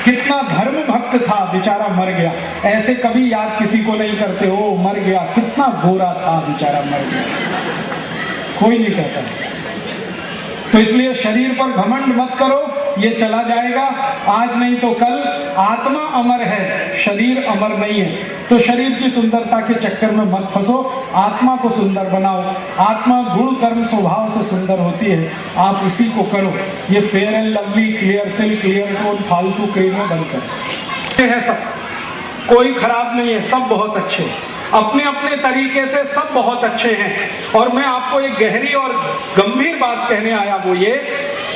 कितना धर्म भक्त था, बेचारा मर गया। ऐसे कभी याद किसी को नहीं करते, ओ मर गया, कितना गोरा था, बेचारा मर गया, कोई नहीं कहता। तो इसलिए शरीर पर घमंड मत करो, ये चला जाएगा, आज नहीं तो कल। आत्मा अमर है, शरीर अमर नहीं है। तो शरीर की सुंदरता के चक्कर में मत फंसो, आत्मा को सुंदर बनाओ। आत्मा गुण कर्म स्वभाव से सुंदर होती है, आप उसी को करो। ये fair and lovely, Clearasil, clear tone, फालतू क्रीमें बंद करो। है सब, कोई खराब नहीं है, सब बहुत अच्छे हैं, अपने अपने तरीके से सब बहुत अच्छे हैं। और मैं आपको एक गहरी और गंभीर बात कहने आया, वो ये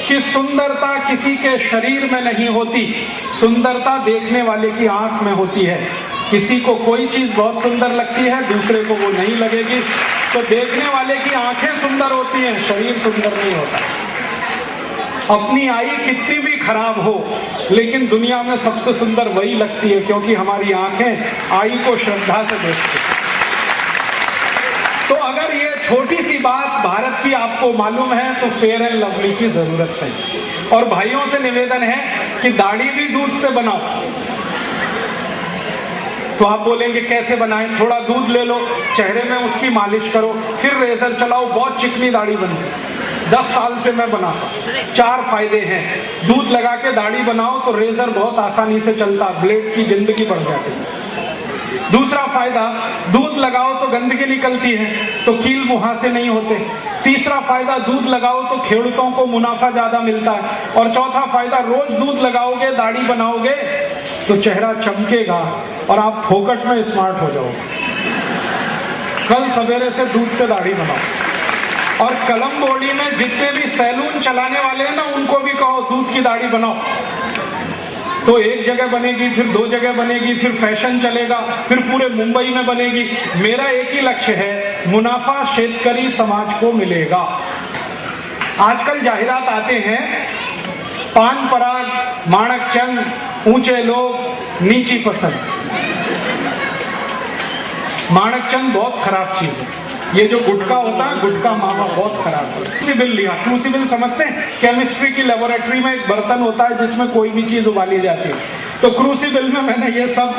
कि सुंदरता किसी के शरीर में नहीं होती, सुंदरता देखने वाले की आंख में होती है। किसी को कोई चीज बहुत सुंदर लगती है, दूसरे को वो नहीं लगेगी। तो देखने वाले की आंखें सुंदर होती हैं, शरीर सुंदर नहीं होता। अपनी आई कितनी भी खराब हो, लेकिन दुनिया में सबसे सुंदर वही लगती है, क्योंकि हमारी आंखें आई को श्रद्धा से देखती हैं। तो अगर ये छोटी सी बात भारत की आपको मालूम है तो फेयर एंड लवली की जरूरत है। और भाइयों से निवेदन है कि दाढ़ी भी दूध से बनाओ। तो आप बोलेंगे कैसे बनाएं? थोड़ा दूध ले लो, चेहरे में उसकी मालिश करो, फिर रेजर चलाओ, बहुत चिकनी दाढ़ी बनती। 10 साल से मैं बनाता। 4 फायदे हैं। दूध लगा के दाढ़ी बनाओ तो रेजर बहुत आसानी से चलता, ब्लेड की जिंदगी बढ़ जाती है। दूसरा फायदा, दूध लगाओ तो गंदगी निकलती है, तो कील मुहासे नहीं होते। तीसरा फायदा, दूध लगाओ तो खेड़ूतों को मुनाफा ज्यादा मिलता है। और चौथा फायदा, रोज दूध लगाओगे, दाढ़ी बनाओगे तो चेहरा चमकेगा और आप फोकट में स्मार्ट हो जाओगे। कल सवेरे से दूध से दाढ़ी बनाओ। और कलम बोर्डी में जितने भी सैलून चलाने वाले हैं ना, उनको भी कहो दूध की दाढ़ी बनाओ। तो एक जगह बनेगी, फिर 2 जगह बनेगी, फिर फैशन चलेगा, फिर पूरे मुंबई में बनेगी। मेरा एक ही लक्ष्य है, मुनाफा शेतकरी समाज को मिलेगा। आजकल जाहिरात आते हैं, पान पराग, माणक चंद, ऊंचे लोग, नीची पसंद। माणक चंद बहुत खराब चीज है। ये जो गुटखा होता है, गुटखा मावा बहुत खराब है। क्रूसिबल लिया, क्रूसिबल समझते हैं? केमिस्ट्री की लेबोरेटरी में एक बर्तन होता है जिसमें कोई भी चीज उबाली जाती है। तो क्रूसिबल में मैंने ये सब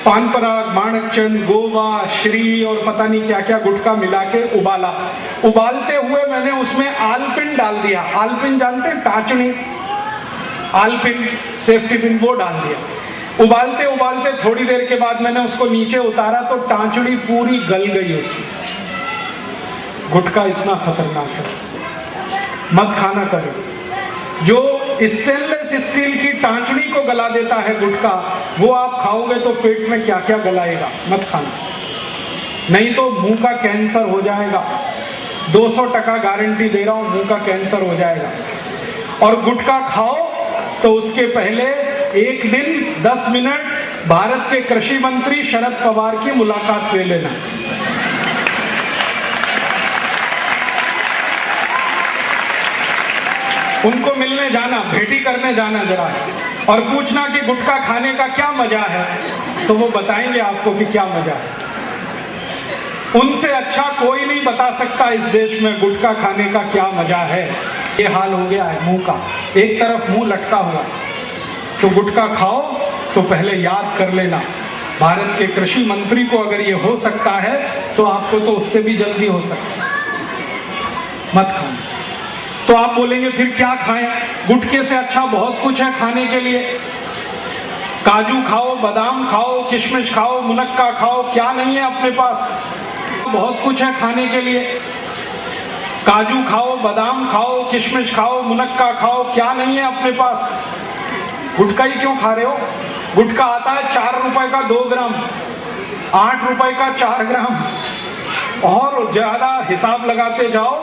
पान पराग, माणक चंद, गोवा, श्री और पता नहीं क्या क्या गुटखा मिला के उबाला। उबालते हुए मैंने उसमें आलपिन डाल दिया। आलपिन जानते हैं? टाचनी, आलपिन सेफ्टी पिन, वो डाल दिया। उबालते उबालते थोड़ी देर के बाद मैंने उसको नीचे उतारा तो टांचड़ी पूरी गल गई उसकी। गुटखा इतना खतरनाक है, मत खाना करें। जो स्टेनलेस स्टील की टांचड़ी को गला देता है गुटखा, वो आप खाओगे तो पेट में क्या क्या गलाएगा, मत खाना, नहीं तो मुंह का कैंसर हो जाएगा। 200% गारंटी दे रहा हूं, मुंह का कैंसर हो जाएगा। और गुटखा खाओ तो उसके पहले एक दिन 10 मिनट भारत के कृषि मंत्री शरद पवार की मुलाकात ले लेना। उनको मिलने जाना, भेंटी करने जाना जरा, और पूछना कि गुटखा खाने का क्या मजा है, तो वो बताएंगे आपको कि क्या मजा है। उनसे अच्छा कोई नहीं बता सकता इस देश में गुटखा खाने का क्या मजा है। ये हाल हो गया है मुंह का, एक तरफ मुंह लटका हुआ। तो गुटखा खाओ तो पहले याद कर लेना, भारत के कृषि मंत्री को अगर ये हो सकता है तो आपको तो उससे भी जल्दी हो सकता है। मत खाओ। तो आप बोलेंगे फिर क्या खाएं? गुटखे से अच्छा बहुत कुछ है खाने के लिए। काजू खाओ, बादाम खाओ, किशमिश खाओ, मुनक्का खाओ, क्या नहीं है अपने पास? बहुत कुछ है खाने के लिए। काजू खाओ, बादाम खाओ, किशमिश खाओ, मुनक्का खाओ, क्या नहीं है अपने पास? गुटखा ही क्यों खा रहे हो? गुटखा आता है 4 रुपए का 2 ग्राम, 8 रुपए का 4 ग्राम। और ज्यादा हिसाब लगाते जाओ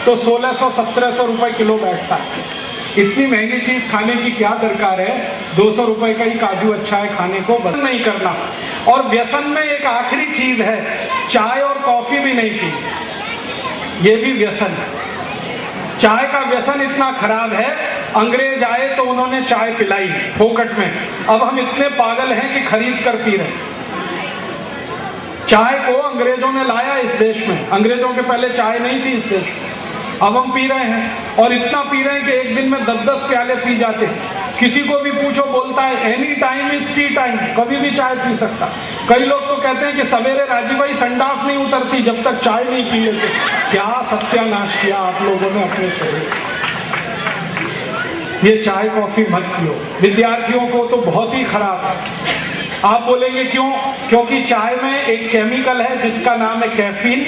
तो 1600-1700 रुपए किलो बैठता है। इतनी महंगी चीज खाने की क्या दरकार है? 200 रुपए का ही काजू अच्छा है खाने को, बंद नहीं करना। और व्यसन में एक आखिरी चीज है, चाय और कॉफी भी नहीं पी, ये भी व्यसन है। चाय का व्यसन इतना खराब है, अंग्रेज आए तो उन्होंने चाय पिलाई फोकट में, अब हम इतने पागल हैं कि खरीद कर पी रहे। चाय को अंग्रेजों ने लाया इस देश में, अंग्रेजों के पहले चाय नहीं थी इस देश में, अब हम पी रहे हैं और इतना पी रहे हैं कि एक दिन में 10-10 प्याले पी जाते हैं। किसी को भी पूछो बोलता है any time is T time, कभी भी चाय पी सकता। कई लोग तो कहते हैं कि सवेरे राजीव भाई संडास नहीं उतरती जब तक चाय नहीं पी लेते। क्या सत्यानाश किया आप लोगों ने अपने शरीर। ये चाय कॉफी मत पियो, विद्यार्थियों को तो बहुत ही खराब है। आप बोलेंगे क्यों? क्योंकि चाय में एक केमिकल है जिसका नाम है कैफीन,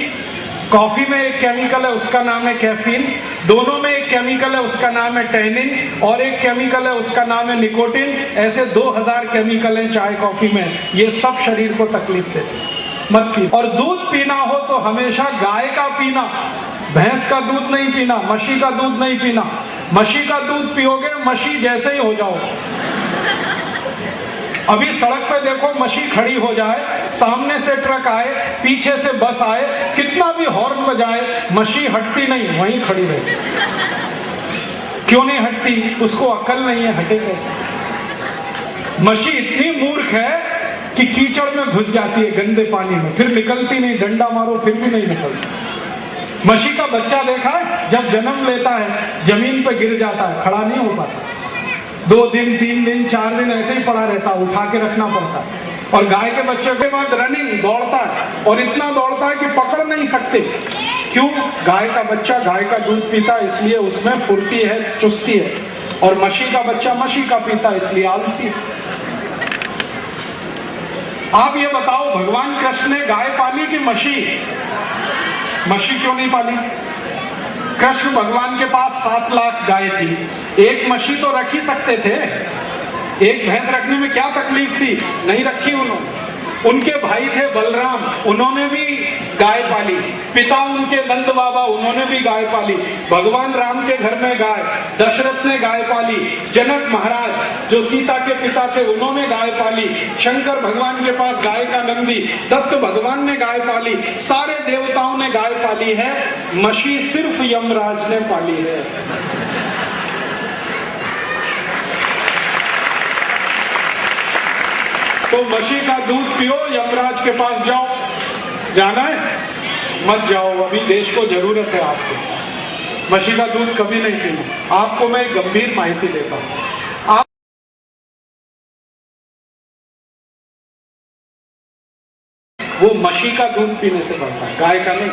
कॉफी में एक केमिकल है उसका नाम है कैफीन, दोनों में एक केमिकल है उसका नाम है टैनिन, और एक केमिकल है उसका नाम है निकोटिन। ऐसे 2000 केमिकल हैं चाय कॉफी में, ये सब शरीर को तकलीफ देते, मत पी। और दूध पीना हो तो हमेशा गाय का पीना, भैंस का दूध नहीं पीना, मशी का दूध नहीं पीना। मशी का दूध पियोगे मशी जैसे ही हो जाओ। अभी सड़क पे देखो मशी खड़ी हो जाए, सामने से ट्रक आए, पीछे से बस आए, कितना भी हॉर्न बजाए मशी हटती नहीं, वहीं खड़ी रहती। क्यों नहीं हटती? उसको अकल नहीं है, हटे कैसे? मशी इतनी मूर्ख है कि कीचड़ में घुस जाती है गंदे पानी में, फिर निकलती नहीं, डंडा मारो फिर भी नहीं निकलती। मशी का बच्चा देखा है, जब जन्म लेता है जमीन पे गिर जाता है, खड़ा नहीं हो पाता, 2 दिन 3 दिन 4 दिन ऐसे ही पड़ा रहता, उठा के रखना पड़ता है। और गाय के बच्चे के बाद रनिंग दौड़ता है, और इतना दौड़ता है कि पकड़ नहीं सकते। क्यों? गाय का बच्चा गाय का दूध पीता इसलिए उसमें फुर्ती है, चुस्ती है, और मशी का बच्चा मशी का पीता इसलिए आलसी है। आप ये बताओ, भगवान कृष्ण ने गाय पाली कि मशी? मशी क्यों नहीं पाली? कृष्ण भगवान के पास 7 लाख गाय थी, एक मशी तो रख ही सकते थे। एक भैंस रखने में क्या तकलीफ थी? नहीं रखी उन्होंने। उनके भाई थे बलराम, उन्होंने भी गाय पाली। पिता उनके नंद बाबा, उन्होंने भी गाय पाली। भगवान राम के घर में गाय, दशरथ ने गाय पाली। जनक महाराज जो सीता के पिता थे उन्होंने गाय पाली। शंकर भगवान के पास गाय का नंदी, दत्त भगवान ने गाय पाली। सारे देवताओं ने गाय पाली है, मशी सिर्फ यमराज ने पाली है। तो मशी का दूध पियो, यमराज के पास जाओ। जाना है? मत जाओ, अभी देश को जरूरत है आपको। मशी का दूध कभी नहीं पीना। आपको मैं गंभीर माहिती देता हूं। आप वो मशी का दूध पीने से बढ़ता है, गाय का नहीं।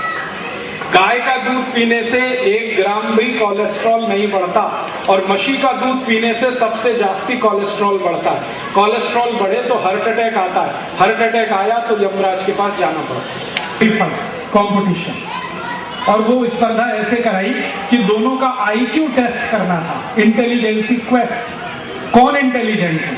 गाय का दूध पीने से 1 ग्राम भी कोलेस्ट्रॉल नहीं बढ़ता, और मशी का दूध पीने से सबसे जास्ती कोलेस्ट्रॉल बढ़ता है। कोलेस्ट्रॉल बढ़े तो हार्ट अटैक आता है, हार्ट अटैक आया तो यमराज के पास जाना पड़ता है। कंपटीशन, और वो स्पर्धा ऐसे कराई कि दोनों का IQ टेस्ट करना था, इंटेलिजेंसी क्वेस्ट, कौन इंटेलिजेंट है।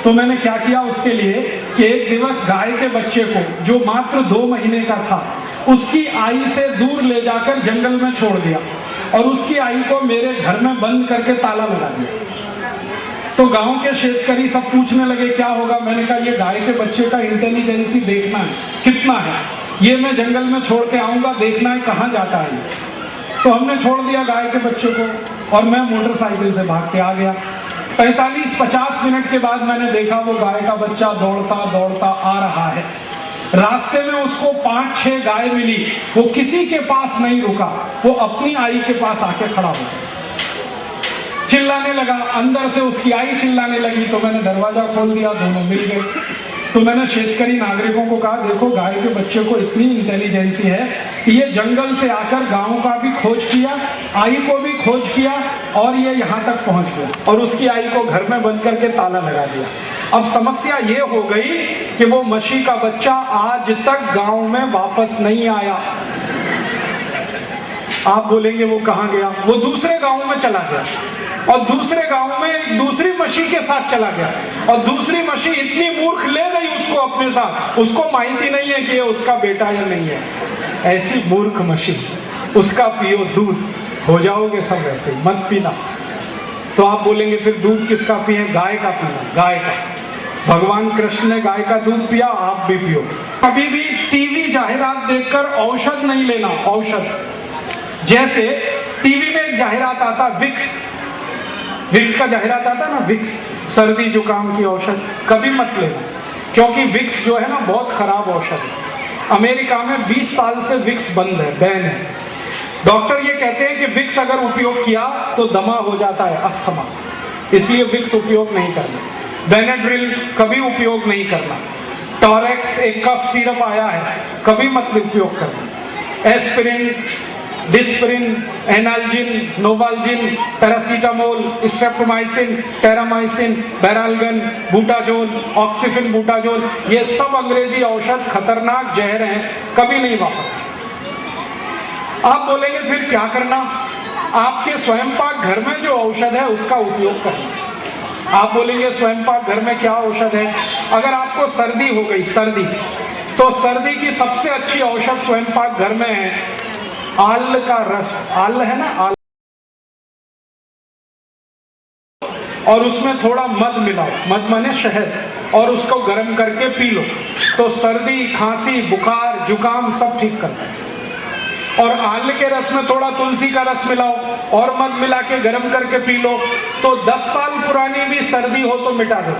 तो मैंने क्या किया उसके लिए कि एक दिवस गाय के बच्चे को, जो मात्र 2 महीने का था, उसकी आई से दूर ले जाकर जंगल में छोड़ दिया, और उसकी आई को मेरे घर में बंद करके ताला लगा दिया। तो गांव के शेतकरी सब पूछने लगे क्या होगा। मैंने कहा ये गाय के बच्चे का इंटेलिजेंसी देखना है कितना है, ये मैं जंगल में छोड़ के आऊंगा, देखना है कहाँ जाता है। तो हमने छोड़ दिया गाय के बच्चे को, और मैं मोटरसाइकिल से भाग के आ गया। 45-50 मिनट के बाद मैंने देखा वो गाय का बच्चा दौड़ता दौड़ता आ रहा है। रास्ते में उसको 5-6 गाय मिली, वो किसी के पास नहीं रुका, वो अपनी आई के पास आके खड़ा हो गया, चिल्लाने लगा। अंदर से उसकी आई चिल्लाने लगी, तो मैंने दरवाजा खोल दिया, दोनों मिल गए। तो मैंने शेतकरी नागरिकों को कहा, देखो गाय के बच्चे को इतनी इंटेलिजेंसी है कि ये जंगल से आकर गांव का भी खोज किया, आई को भी खोज किया, और ये यहाँ तक पहुंच गया, और उसकी आई को घर में बंद करके ताला लगा दिया। अब समस्या ये हो गई कि वो मशी का बच्चा आज तक गांव में वापस नहीं आया। आप बोलेंगे वो कहाँ गया? वो दूसरे गांव में चला गया, और दूसरे गांव में एक दूसरी मशी के साथ चला गया, और दूसरी मशी इतनी मूर्ख ले गई उसको अपने साथ, उसको माहिती नहीं है कि ये उसका बेटा या नहीं है। ऐसी मूर्ख मशीन, उसका पियो दूध, हो जाओगे सब वैसे ही, मत पीना। तो आप बोलेंगे फिर दूध किसका पिए? गाय का पीना, गाय का। भगवान कृष्ण ने गाय का दूध पिया, आप भी पियो। कभी भी टीवी जाहिरात देखकर औषध नहीं लेना, औषध। जैसे टीवी में एक जाहिरात आता विक्स, विक्स का जाहिरात आता ना, विक्स सर्दी जुकाम की औषध, कभी मत लेना, क्योंकि विक्स जो है ना बहुत खराब औषध है। अमेरिका में 20 साल से विक्स बंद है, बैन है। डॉक्टर ये कहते हैं कि विक्स अगर उपयोग किया तो दमा हो जाता है, अस्थमा, इसलिए विक्स उपयोग नहीं करना। बेनेड्रिल कभी उपयोग नहीं करना। टॉरेक्स एक कफ सिरप आया है, कभी मत उपयोग करना। Aspirin, Disprin, analgin, Novalgin, paracetamol, streptomycin, Terramycin, Baralgan, Butazol, oxyphen Butazol, ये सब अंग्रेजी औषध खतरनाक जहर हैं, कभी नहीं वापरना। आप बोलेंगे फिर क्या करना? आपके स्वयं पाक घर में जो औषध है उसका उपयोग करना। आप बोलेंगे स्वयं पाक घर में क्या औषध है? अगर आपको सर्दी हो गई, सर्दी, तो सर्दी की सबसे अच्छी औषध स्वयं पाक घर में है आल का रस। आल है ना, आल, और उसमें थोड़ा मध मिलाओ, मध माने शहद, और उसको गर्म करके पी लो, तो सर्दी, खांसी, बुखार, जुकाम सब ठीक करता है। और आल के रस में थोड़ा तुलसी का रस मिलाओ और मध मिला के गर्म करके पी लो, तो 10 साल पुरानी भी सर्दी हो तो मिटा दो।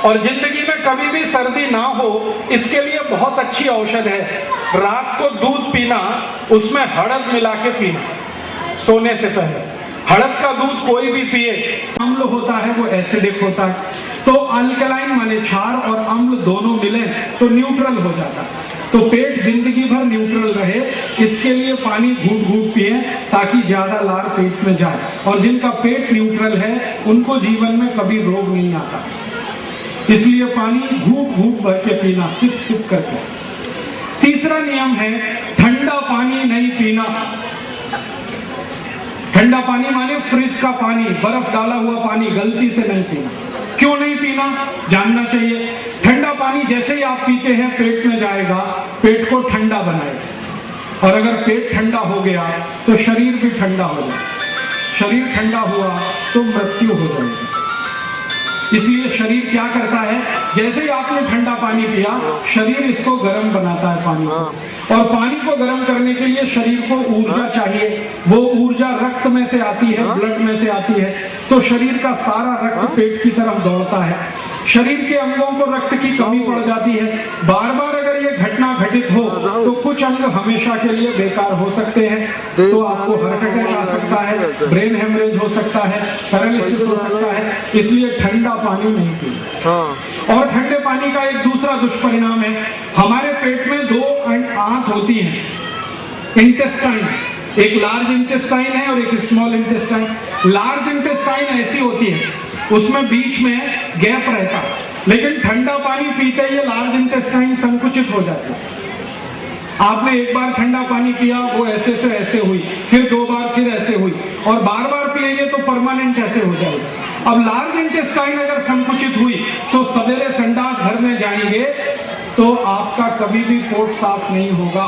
और जिंदगी में कभी भी सर्दी ना हो, इसके लिए बहुत अच्छी औषध है। रात को दूध पीना, उसमें हड़द मिला के पीना सोने से पहले। हड़द का दूध कोई भी पिए, अम्ल होता है वो एसिडिक होता है, तो अल्कलाइन माने क्षार और अम्ल दोनों मिले तो न्यूट्रल हो जाता है। तो पेट जिंदगी भर न्यूट्रल रहे, इसके लिए पानी घूट घूट पिए ताकि ज्यादा लार पेट में जाए। और जिनका पेट न्यूट्रल है उनको जीवन में कभी रोग नहीं आता, इसलिए पानी घूट घूट भर के पीना, सिप सिप करके। तीसरा नियम है ठंडा पानी नहीं पीना। ठंडा पानी माने फ्रिज का पानी, बर्फ डाला हुआ पानी गलती से नहीं पीना। क्यों नहीं पीना जानना चाहिए। ठंडा पानी जैसे ही आप पीते हैं पेट में जाएगा, पेट को ठंडा बनाएगा, और अगर पेट ठंडा हो गया तो शरीर भी ठंडा हो जाए। शरीर ठंडा हुआ तो मृत्यु हो जाएगी। इसलिए शरीर क्या करता है, जैसे ही आपने ठंडा पानी पिया, शरीर इसको गर्म बनाता है पानी को। और पानी को गर्म करने के लिए शरीर को ऊर्जा चाहिए। वो ऊर्जा रक्त में से आती है, ब्लड में से आती है, तो शरीर का सारा रक्त पेट की तरफ दौड़ता है। शरीर के अंगों को रक्त की कमी पड़ जाती है। बार बार अगर ये घटना घटित हो तो कुछ अंग हमेशा के लिए बेकार हो सकते हैं। तो आपको हार्ट अटैक आ सकता है, ब्रेन हेमरेज हो सकता है, पैरालिसिस हो सकता है। इसलिए ठंडा पानी नहीं पीना। और ठंडे पानी का एक दूसरा दुष्परिणाम है, हमारे पेट में 2 आंत होती हैं, इंटेस्टाइन, एक लार्ज इंटेस्टाइन है और एक स्मॉल इंटेस्टाइन। लार्ज इंटेस्टाइन ऐसी होती है, उसमें बीच में गैप रहता है, लेकिन ठंडा पानी पीते ही लार्ज इंटेस्टाइन संकुचित हो जाती है। आपने एक बार ठंडा पानी पिया, वो ऐसे से ऐसे हुई, फिर 2 बार फिर ऐसे हुई, और बार बार पिएंगे तो परमानेंट ऐसे हो जाएगी। अब लार्ज इंटेस्टाइन अगर संकुचित हुई तो सवेरे संडास घर में जाएंगे तो आपका कभी भी पोट साफ नहीं होगा,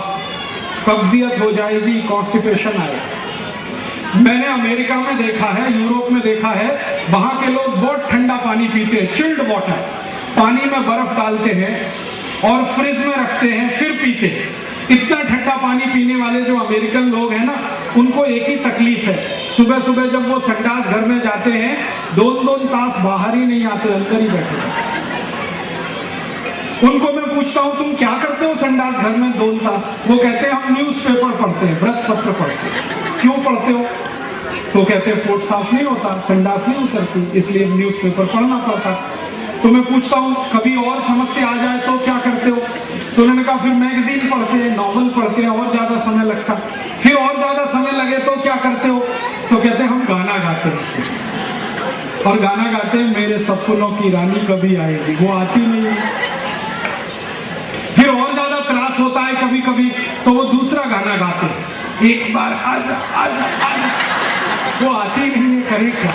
कब्जियत हो जाएगी, कॉन्स्टिपेशन आएगा। मैंने अमेरिका में देखा है, यूरोप में देखा है, वहां के लोग बहुत ठंडा पानी पीते हैं, चिल्ड वाटर, पानी में बर्फ डालते हैं और फ्रिज में रखते हैं फिर पीते हैं। इतना ठंडा पानी पीने वाले जो अमेरिकन लोग हैं ना, उनको एक ही तकलीफ है, सुबह सुबह जब वो संडास घर में जाते हैं 2-2 तास बाहर ही नहीं आते, अंदर ही बैठे। उनको मैं पूछता हूं तुम क्या करते हो संडास घर में 2 तास? वो कहते हैं हम न्यूज़पेपर पढ़ते हैं, व्रत पत्र पढ़ते हैं। क्यों पढ़ते हो? तो कहते हैं पोट साफ नहीं होता, संडास नहीं उतरती, इसलिए न्यूज़पेपर पढ़ना पड़ता। तो मैं पूछता हूँ कभी और समस्या आ जाए तो क्या करते हो? तो उन्होंने कहा फिर मैगजीन पढ़ते हैं, नॉवल पढ़ते हैं, और ज्यादा समय लगता। फिर और ज्यादा समय लगे तो क्या करते हो? तो कहते हैं हम गाना गाते हैं, और गाना गाते हैं मेरे सपनों की रानी कभी आएगी, वो आती नहीं है। फिर और ज्यादा त्रास होता है कभी कभी, तो वो दूसरा गाना गाते हैं, एक बार आजा आजा आजा, वो आती नहीं है, करे क्या?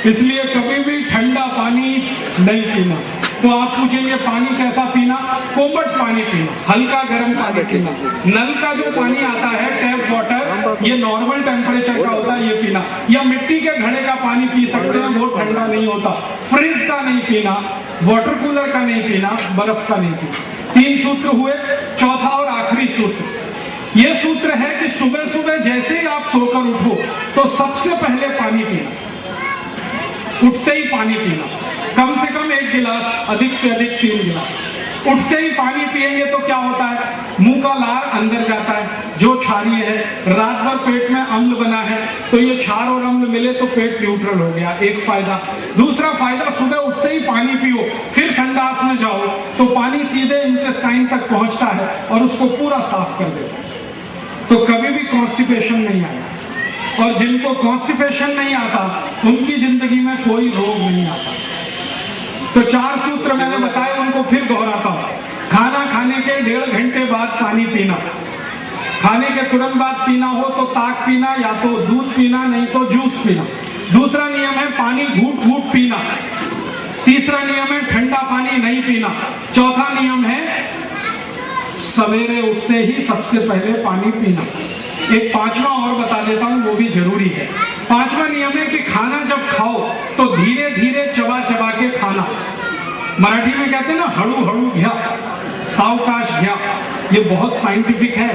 इसलिए कभी भी ठंडा पानी नहीं पीना। तो आप पूछेंगे पानी कैसा पीना, कोमट पानी पीना, हल्का गर्म पानी पीना। नल का जो पानी आता है टैप वाटर, ये नॉर्मल टेम्परेचर का होता है, ये पीना। या मिट्टी के घड़े का पानी पी सकते हैं, वो ठंडा नहीं होता। फ्रिज का नहीं पीना, वाटर कूलर का नहीं पीना, बर्फ का नहीं पीना। 3 सूत्र हुए। चौथा और आखिरी सूत्र, ये सूत्र है कि सुबह सुबह जैसे ही आप सोकर उठो तो सबसे पहले पानी पीना। उठते ही पानी पीना, कम से कम 1 गिलास, अधिक से अधिक 3 गिलास। उठते ही पानी पिएंगे तो क्या होता है, मुंह का लार अंदर जाता है, जो क्षारीय है। रात भर पेट में अम्ल बना है, तो ये क्षार और अम्ल मिले तो पेट न्यूट्रल हो गया, एक फायदा। दूसरा फायदा, सुबह उठते ही पानी पियो, फिर संडास में जाओ तो पानी सीधे इंटेस्टाइन तक पहुंचता है और उसको पूरा साफ कर देता है, तो कभी भी कॉन्स्टिपेशन नहीं आया। और जिनको कॉन्स्टिपेशन नहीं आता उनकी जिंदगी में कोई रोग नहीं आता। तो 4 सूत्र मैंने बताए, उनको फिर दोहराता हूं। खाना खाने के 1.5 घंटे बाद पानी पीना, खाने के तुरंत बाद पीना हो तो ताक पीना, या तो दूध पीना, नहीं तो जूस पीना। दूसरा नियम है पानी घूट घूट पीना। तीसरा नियम है ठंडा पानी नहीं पीना। चौथा नियम है सवेरे उठते ही सबसे पहले पानी पीना। एक 5वां और बता देता हूं, वो भी जरूरी है। 5वां नियम है कि खाना जब खाओ तो धीरे धीरे चबा चबा के खाना। मराठी में कहते हैं ना, हड़ू हड़ू घ्या, सावकाश घ्या। ये बहुत साइंटिफिक है।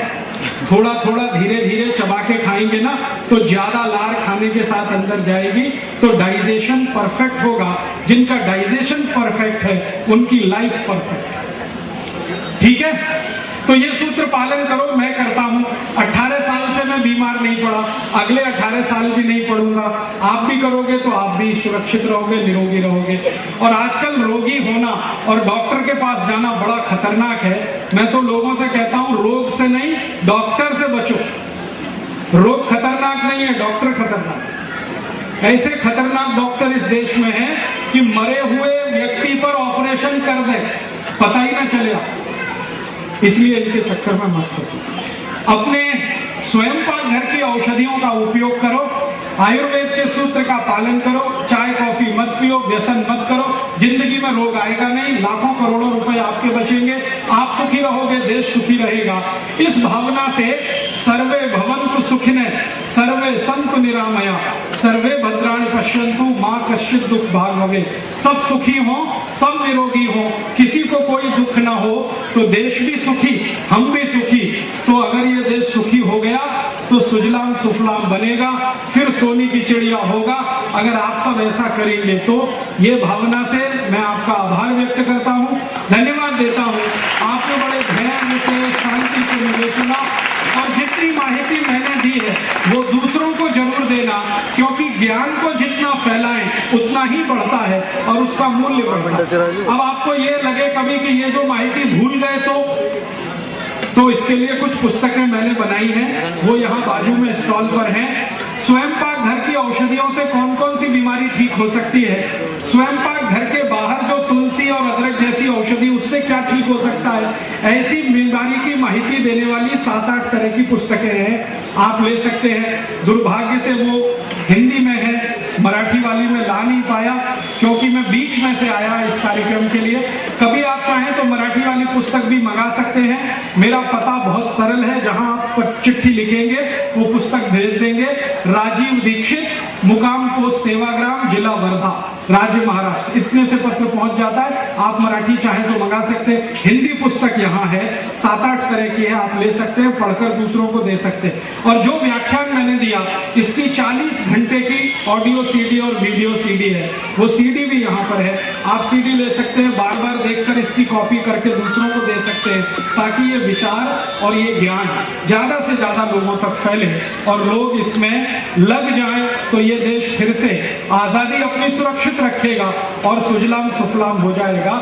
थोड़ा थोड़ा धीरे धीरे चबा के खाएंगे ना तो ज्यादा लार खाने के साथ अंदर जाएगी, तो डाइजेशन परफेक्ट होगा। जिनका डाइजेशन परफेक्ट है उनकी लाइफ परफेक्ट है। ठीक है, तो ये सूत्र पालन करो। मैं करता हूं, 18 साल से मैं बीमार नहीं पड़ा, अगले 18 साल भी नहीं पड़ूंगा। आप भी करोगे तो आप भी सुरक्षित रहोगे, निरोगी रहोगे। और आजकल रोगी होना और डॉक्टर के पास जाना बड़ा खतरनाक है। मैं तो लोगों से कहता हूं, रोग से नहीं डॉक्टर से बचो। रोग खतरनाक नहीं है, डॉक्टर खतरनाक। ऐसे खतरनाक डॉक्टर इस देश में हैं कि मरे हुए व्यक्ति पर ऑपरेशन कर दे, पता ही ना चलेगा। इसलिए इनके चक्कर में मत फंसो। अपने स्वयं पाक घर की औषधियों का उपयोग करो, आयुर्वेद के सूत्र का पालन करो, चाय कॉफी मत पियो, व्यसन मत करो। जिंदगी में रोग आएगा नहीं, लाखों करोड़ों रुपए आपके बचेंगे, आप सुखी रहोगे, देश सुखी रहेगा। इस भावना से सर्वे भवन्तु सुखिनः, सर्वे सन्तु निरामया, सर्वे भद्राणि पश्यन्तु, मां कश्चित् दुख भाग भवेत्। सब सुखी हो, सब निरोगी हो, किसी को कोई दुख ना हो, तो देश भी सुखी, हम भी सुखी। तो अगर ये देश सुखी हो गया तो सुजलाम सुफलाम बनेगा, फिर सोने की चिड़िया होगा। अगर आप सब ऐसा करेंगे तो ये भावना से मैं आपका आभार व्यक्त करता हूँ, धन्यवाद देता हूँ। आपने बड़े धैर्य से, शांति से मुझे सुना, और जितनी माहिती मैंने दी है वो दूसरों को जरूर देना, क्योंकि ज्ञान को जितना फैलाएं उतना ही बढ़ता है और उसका मूल्य बढ़ता है। अब आपको ये लगे कभी कि ये जो माहिती भूल गए तो इसके लिए कुछ पुस्तकें मैंने बनाई हैं, वो यहाँ बाजू में स्टॉल पर हैं। स्वयं पाक घर की औषधियों से कौन कौन सी बीमारी ठीक हो सकती है, स्वयं पाक घर के बाहर जो तुलसी और अदरक जैसी औषधि, उससे क्या ठीक हो सकता है, ऐसी बीमारी की माहिती देने वाली 7-8 तरह की पुस्तकें हैं, आप ले सकते हैं। दुर्भाग्य से वो हिंदी में है, मराठी वाली में ला नहीं पाया क्योंकि मैं बीच में से आया इस कार्यक्रम के लिए। कभी आप चाहें तो मराठी वाली पुस्तक भी मंगा सकते हैं। मेरा पता बहुत सरल है, जहां आप चिट्ठी लिखेंगे वो पुस्तक भेज देंगे। राजीव दीक्षित, मुकाम पोस्ट सेवाग्राम, जिला वर्धा, राज्य महाराष्ट्र, इतने से पत्र पहुंच जाता है। आप मराठी चाहें तो मंगा सकते हैं। हिंदी पुस्तक यहाँ है, 7-8 तरह की है, आप ले सकते हैं, पढ़कर दूसरों को दे सकते हैं। और जो व्याख्यान मैंने दिया, इसकी 40 घंटे की ऑडियो सीडी और वीडियो सीडी है, वो सीडी भी यहाँ पर है, आप सीडी ले सकते हैं, बार बार देखकर इसकी कॉपी करके दूसरों को दे सकते हैं, ताकि ये विचार और ये ज्ञान ज्यादा से ज्यादा लोगों तक फैले और लोग इसमें लग जाएं, तो ये देश फिर से आजादी अपनी सुरक्षित रखेगा और सुजलाम सुफलाम हो जाएगा।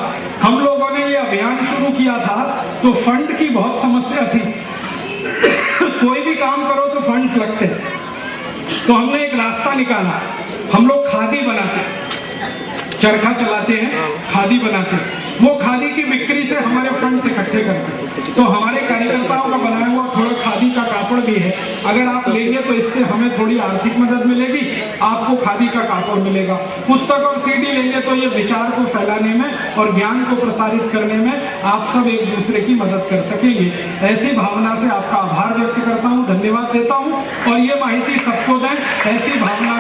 हम लोगों ने ये अभियान शुरू किया था तो फंड की बहुत समस्या थी। कोई भी काम करो तो फंड्स लगते, तो हमने एक रास्ता निकाला। हम लोग खादी बनाते, चरखा चलाते हैं, खादी बनाते हैं, वो खादी की बिक्री से हमारे फंड्स इकट्ठे करते हैं। तो हमारे कार्यकर्ताओं का बनाया हुआ थोड़ा खादी का कापड़ भी है, अगर आप लेंगे तो इससे हमें थोड़ी आर्थिक मदद मिलेगी, आपको खादी का कापड़ मिलेगा। पुस्तक और सीडी लेंगे तो ये विचार को फैलाने में और ज्ञान को प्रसारित करने में आप सब एक दूसरे की मदद कर सकेंगे। ऐसी भावना से आपका आभार व्यक्त करता हूँ, धन्यवाद देता हूँ। और ये माहिती सबको दें, ऐसी भावना